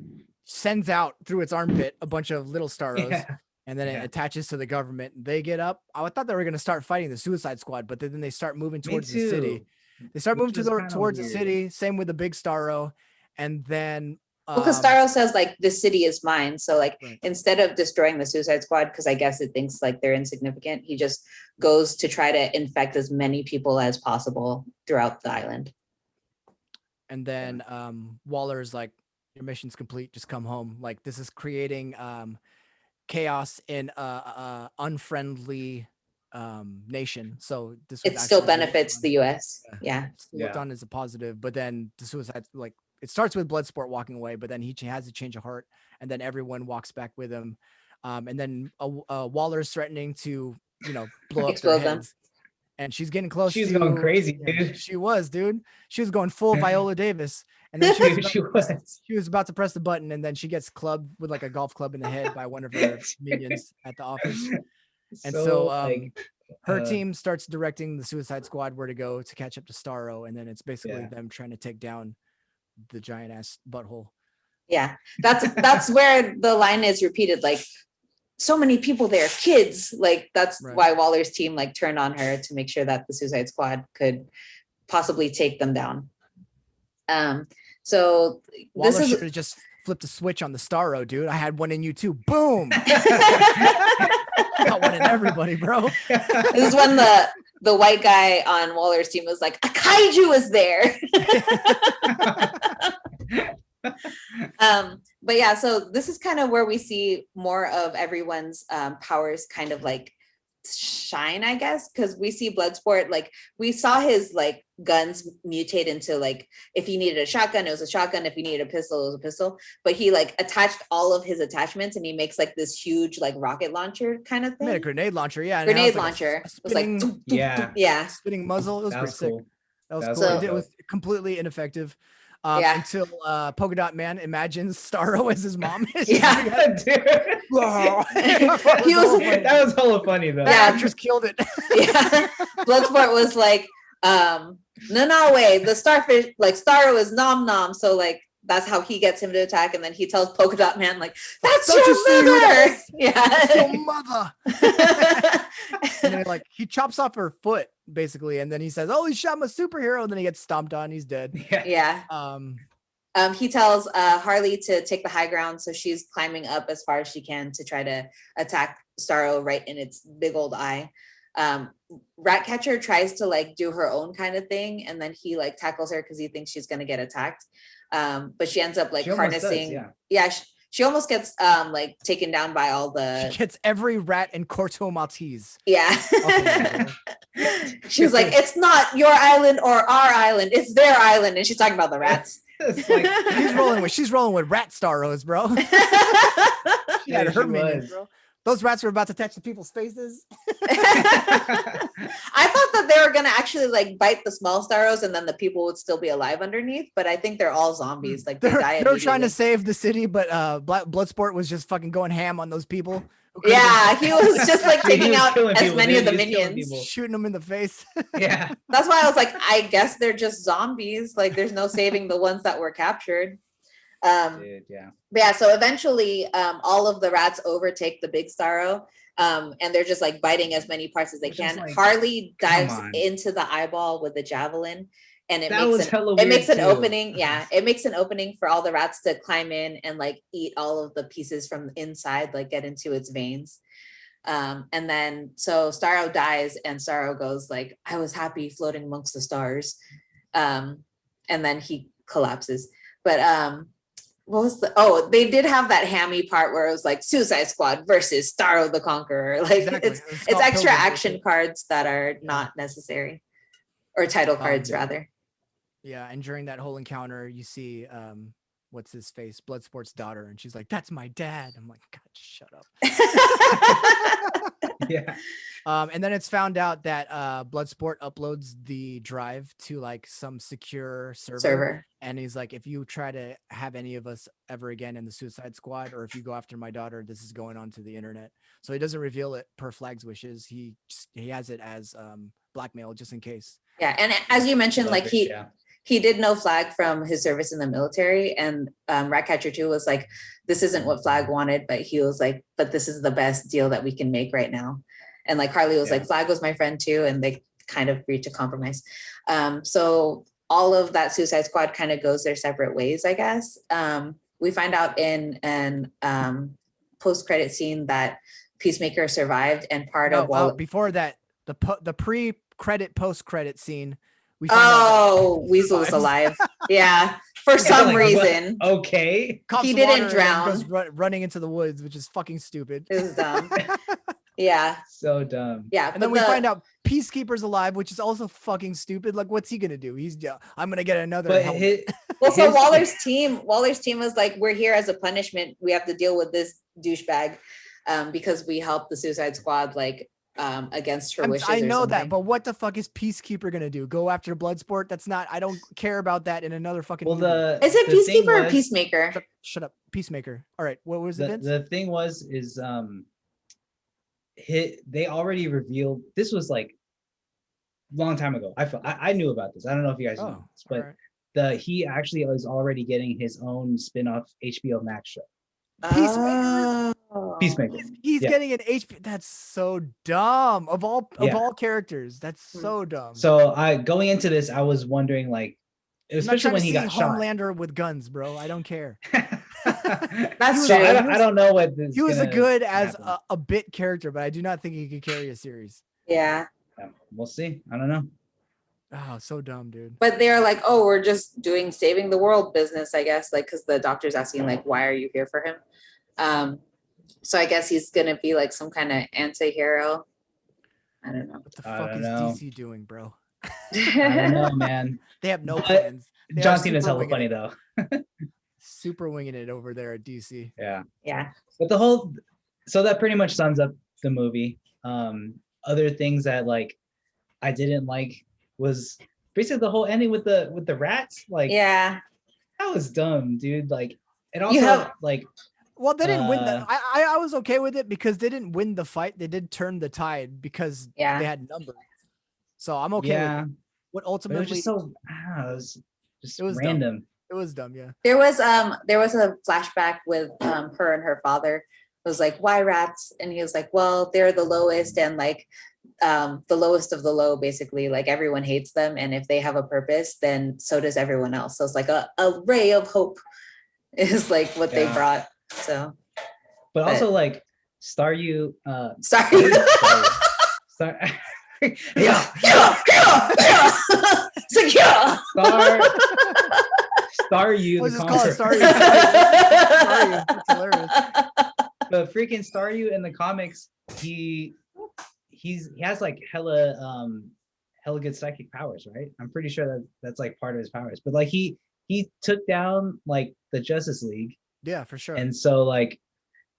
sends out through its armpit a bunch of little Starros, and then it attaches to the government. They get up. I thought they were going to start fighting the Suicide Squad, but then they start moving towards the city. They start moving towards the city. Same with the big Starro. And then because Starro says like the city is mine, so like instead of destroying the Suicide Squad, because I guess it thinks like they're insignificant, he just goes to try to infect as many people as possible throughout the island. And then Waller's like, your mission's complete, just come home. Like, this is creating chaos in unfriendly nation. So this it still benefits the US. It's looked on as a positive, but then the Suicide, like, it starts with Bloodsport walking away, but then he has a change of heart, and then everyone walks back with him. And then Waller's threatening to, blow up their heads. And she's getting close. She's going crazy, dude. She was, dude. She was going full Viola Davis. And then she was about to press the button, and then she gets clubbed with like a golf club in the head by one of her minions at the office. And so her team starts directing the Suicide Squad where to go to catch up to Starro, and then it's basically them trying to take down the giant ass butthole. Yeah, that's where the line is repeated, like, so many people there, kids, like that's why Waller's team like turned on her to make sure that the Suicide Squad could possibly take them down. So Waller should have just flipped a switch on the Starro, dude. I had one in you too. Boom. Got one in everybody, bro. This is when the white guy on Waller's team was like, a kaiju is there. But yeah, so this is kind of where we see more of everyone's powers kind of like shine, I guess, because we see Bloodsport, like we saw his like guns mutate into like, if he needed a shotgun, it was a shotgun. If he needed a pistol, it was a pistol. But he like attached all of his attachments, and he makes like this huge like rocket launcher kind of thing. He made a grenade launcher, Grenade launcher. It was like spinning muzzle. It was pretty sick. Cool. That was cool. It was completely ineffictive. Until Polka Dot Man imagines Starro as his mom. Dude. That was hella funny though. That actress killed it. Bloodsport was like, no way. The starfish, like Starro is nom nom. So like that's how he gets him to attack, and then he tells Polka Dot Man like, "That's your mother." That's your mother. And then like he chops off her foot basically, and then he says, "Oh, he shot my superhero," and then he gets stomped on. He's dead. He tells Harley to take the high ground, so she's climbing up as far as she can to try to attack Starro right in its big old eye. Ratcatcher tries to like do her own kind of thing, and then he like tackles her because he thinks she's gonna get attacked. But she ends up like harnessing. she almost gets like taken down by all the. She gets every rat in Corto Maltese. Yeah. She was like, "It's not your island or our island; it's their island," and she's talking about the rats. Like, she's rolling with rat starros, bro. She had her minions, bro. Those rats were about to touch the people's faces. I thought that they were gonna actually like bite the small starros, and then the people would still be alive underneath. But I think they're all zombies. Like they were trying to save the city, but Bloodsport was just fucking going ham on those people. Yeah, he was just like taking out as many of the minions, shooting them in the face. Yeah, that's why I was like, I guess they're just zombies. Like there's no saving the ones that were captured. Dude, yeah. But yeah, so eventually all of the rats overtake the big starro, and they're just like biting as many parts as they can. Like, Harley dives into the eyeball with the javelin, and it makes an opening. Yeah, it makes an opening for all the rats to climb in and like eat all of the pieces from inside, like get into its veins. And then so Starro dies, and Starro goes like, "I was happy floating amongst the stars," and then he collapses. But what was they did have that hammy part where it was like Suicide Squad versus Starro the Conqueror. Like exactly. It's extra action cards that are not necessary, or title cards rather. Yeah, and during that whole encounter, you see what's his face, Bloodsport's daughter, and she's like, "That's my dad." I'm like, God, shut up. Yeah. And then it's found out that Bloodsport uploads the drive to like some secure server. And he's like, if you try to have any of us ever again in the Suicide Squad, or if you go after my daughter, this is going on to the internet. So he doesn't reveal it per Flag's wishes. He has it as blackmail just in case. Yeah, and as you mentioned, like he did know Flag from his service in the military, and Ratcatcher 2 was like, this isn't what Flag wanted, but he was like, but this is the best deal that we can make right now. And like Harley was like, Flag was my friend too, and they kind of reach a compromise. So all of that Suicide Squad kind of goes their separate ways, I guess. We find out in an post-credit scene that Peacemaker survived, and before that, the pre-credit post-credit scene, we find out Weasel was alive. Yeah, for some reason. What? Okay, he didn't drown. Goes running into the woods, which is fucking stupid. It was dumb. Yeah. So dumb. Yeah. And then we find out Peacekeeper's alive, which is also fucking stupid. Like, what's he gonna do? I'm gonna get another helmet. So Waller's team was like, we're here as a punishment. We have to deal with this douchebag because we helped the Suicide Squad like against her wishes. I know that, but what the fuck is Peacekeeper gonna do? Go after Bloodsport? That's not. I don't care about that in another fucking. Is it Peacekeeper or Peacemaker? Shut up, Peacemaker. All right, what was it? The thing is they already revealed this was like a long time ago. I knew about this. I don't know if you guys know this, but he actually is already getting his own spin-off HBO Max show. Peacemaker. He's getting an HP. That's so dumb. Of all characters, that's so dumb. So going into this, I was wondering, like, especially when he got shot. Homelander with guns, bro. I don't care. That's true. I don't know what this. He was a good as a bit character, but I do not think he could carry a series. Yeah. We'll see. I don't know. Oh, so dumb, dude. But they're like, oh, we're just doing saving the world business, I guess, like, because the doctor's asking, like, why are you here for him? So I guess he's gonna be like some kind of anti-hero. I don't know. What the fuck is DC doing, bro? I don't know, man. They have no plans. John Cena's hella funny though. Super winging it over there at DC. Yeah. Yeah. But so that pretty much sums up the movie. Other things that like I didn't like was basically the whole ending with the rats. Like, yeah, that was dumb, dude. Like, it also well, they didn't win the. I was okay with it because they didn't win the fight. They did turn the tide because they had numbers. So I'm okay with it. What ultimately it was just so it was random. Dumb. It was dumb, yeah. There was a flashback with her and her father. It was like, why rats? And he was like, well, they're the lowest and like the lowest of the low, basically. Like everyone hates them, and if they have a purpose, then so does everyone else. So it's like a ray of hope is like what they brought. So but also like Staryu Staryu What's the this called? Conqueror. Staryu. That's hilarious. But freaking Staryu in the comics, he has like hella good psychic powers, right? I'm pretty sure that's like part of his powers. But like he took down like the Justice League. Yeah, for sure. And so like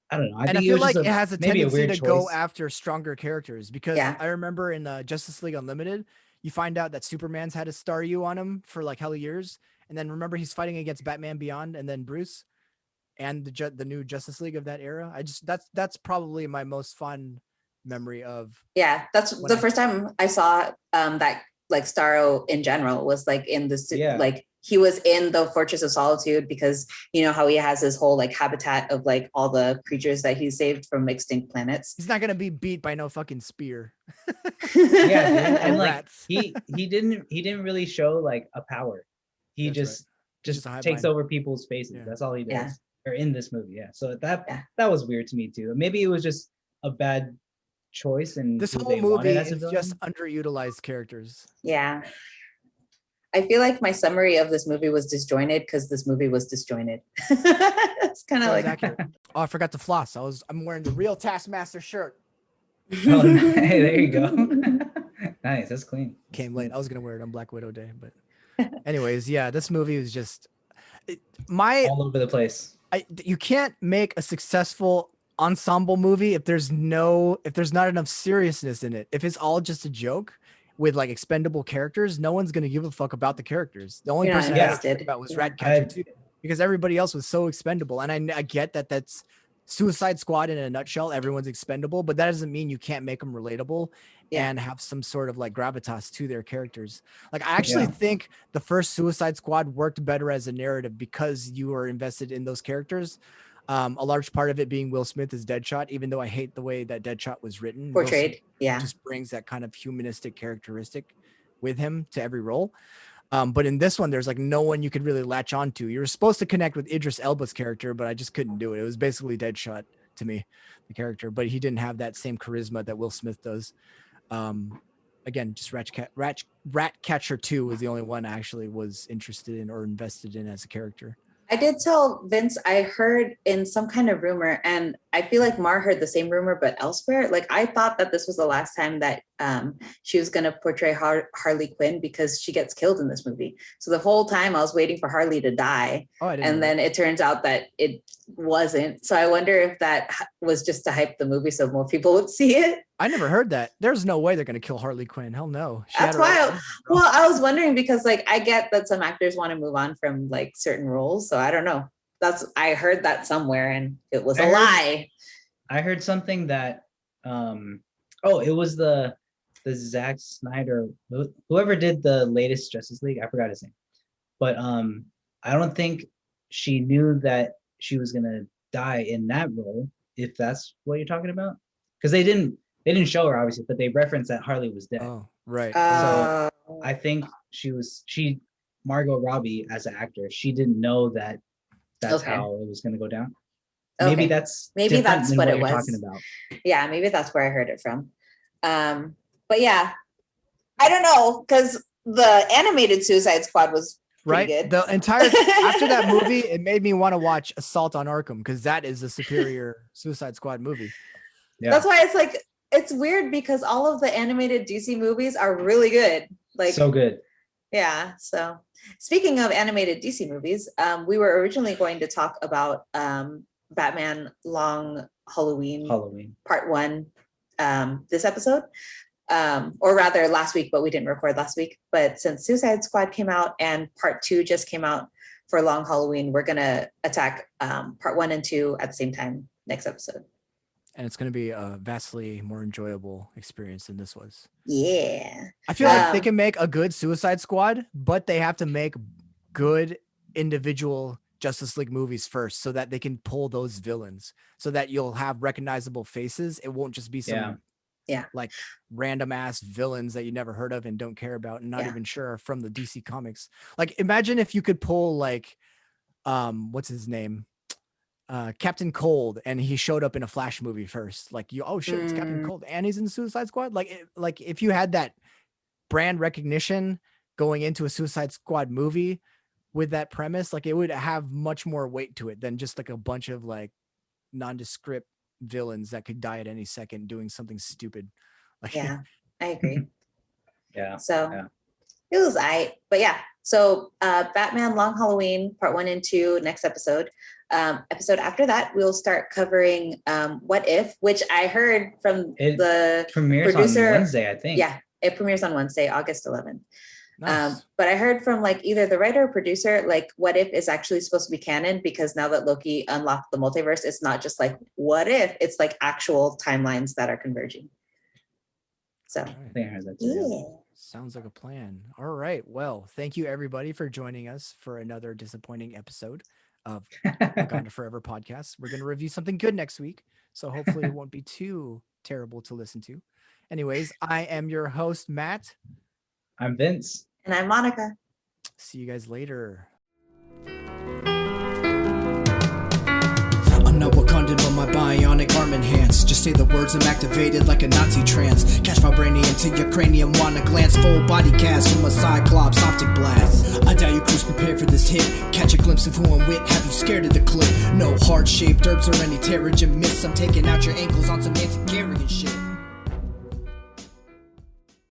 I don't know. I think I feel like it has a maybe tendency a weird to choice. go after stronger characters because Yeah. I remember in Justice League Unlimited, you find out that Superman's had a Staryu on him for like hella years, and then remember he's fighting against Batman Beyond and then Bruce, and the new Justice League of that era. That's probably my most fun memory of. Yeah, that's the first time I saw that like Starro in general was like in this like he was in the Fortress of Solitude because you know how he has his whole like habitat of like all the creatures that he saved from extinct planets. He's not gonna be beat by no fucking spear. Yeah, dude. And like rats. he didn't really show like a power. He That's just a takes over people's faces. Yeah. That's all he does. Yeah. Or in this movie, yeah. So that was weird to me too. Maybe it was just a bad choice, and this who whole they movie wanted as a is villain. just underutilized characters. Yeah. I feel like my summary of this movie was disjointed because this movie was disjointed. It's kind of like accurate. Oh, I forgot to floss. I'm wearing the real Taskmaster shirt. Oh, hey, there you go. Nice, that's clean. Came late. I was gonna wear it on Black Widow Day, but anyways, yeah, this movie was just all over the place. You can't make a successful ensemble movie if there's not enough seriousness in it. If it's all just a joke with like expendable characters, no one's gonna give a fuck about the characters. The only person I cared about was Ratcatcher 2 because everybody else was so expendable. And I get that that's Suicide Squad in a nutshell. Everyone's expendable, but that doesn't mean you can't make them relatable and have some sort of like gravitas to their characters. Like I actually think the first Suicide Squad worked better as a narrative because you were invested in those characters. A large part of it being Will Smith as Deadshot, even though I hate the way that Deadshot was written. Portrayed. Yeah. Just brings that kind of humanistic characteristic with him to every role. But in this one, there's like no one you could really latch onto. You were supposed to connect with Idris Elba's character, but I just couldn't do it. It was basically Deadshot to me, the character, but he didn't have that same charisma that Will Smith does. Again, just Ratcatcher 2 was the only one I actually was interested in or invested in as a character. I did tell Vince, I heard in some kind of rumor, and I feel like Mar heard the same rumor, but elsewhere. Like I thought that this was the last time that she was going to portray Harley Quinn because she gets killed in this movie. So the whole time I was waiting for Harley to die. And then it turns out that it wasn't. So I wonder if that was just to hype the movie so more people would see it. I never heard that. There's no way they're going to kill Harley Quinn. Hell no. That's why I was wondering because like I get that some actors want to move on from like certain roles. So I don't know. I heard that somewhere and it was a lie. I heard something that it was the Zack Snyder, whoever did the latest Justice League, I forgot his name. But I don't think she knew that she was gonna die in that role, if that's what you're talking about. Because they didn't show her obviously, but they referenced that Harley was dead. Oh, right. So I think Margot Robbie as an actor, she didn't know that that's how it was gonna go down. Okay. Maybe that's what it was. Talking about. Yeah, maybe that's where I heard it from. But yeah, I don't know because the animated Suicide Squad was pretty good. The entire after that movie, it made me want to watch Assault on Arkham because that is a superior Suicide Squad movie. Yeah. That's why it's like it's weird because all of the animated DC movies are really good. Like so good. Yeah. So speaking of animated DC movies, we were originally going to talk about Batman Long Halloween Part 1 this episode. Or rather last week, but we didn't record last week. But since Suicide Squad came out and Part 2 just came out for Long Halloween, we're going to attack Part 1 and 2 at the same time next episode. And it's going to be a vastly more enjoyable experience than this was. Yeah. I feel like they can make a good Suicide Squad, but they have to make good individual Justice League movies first so that they can pull those villains so that you'll have recognizable faces. It won't just be some like random ass villains that you never heard of and don't care about and not even sure are from the DC comics. Like imagine if you could pull like what's his name? Captain Cold, and he showed up in a Flash movie first. Like it's Captain Cold and he's in the Suicide Squad. Like if you had that brand recognition going into a Suicide Squad movie, with that premise, like it would have much more weight to it than just like a bunch of like nondescript villains that could die at any second doing something stupid. Like, yeah, I agree. Yeah. So yeah. it was but yeah. So Batman Long Halloween Part 1 and 2 next episode. Episode after that, we'll start covering What If, which I heard from the premieres producer on Wednesday, I think. Yeah, it premieres on Wednesday, August 11th. nice. But I heard from like either the writer or producer, like What If is actually supposed to be canon, because now that Loki unlocked the multiverse, it's not just like what if, it's like actual timelines that are converging. So I think I heard that too. yeah. Sounds like a plan. All right. Well, thank you everybody for joining us for another disappointing episode of Maganda Forever podcast. We're going to review something good next week, so hopefully it won't be too terrible to listen to. Anyways, I am your host, Matt. I'm Vince. And I'm Monica. See you guys later. I'm not Wakandan, but my bionic arm enhanced. Just say the words, I'm activated like a Nazi trance. Catch vibranium to your cranium, wanna glance. Full body cast from a Cyclops optic blast. I doubt you crews prepared for this hit. Catch a glimpse of who I'm with, have you scared of the clip? No heart-shaped herbs or any terrigen myths. I'm taking out your ankles on some anti-Garian shit.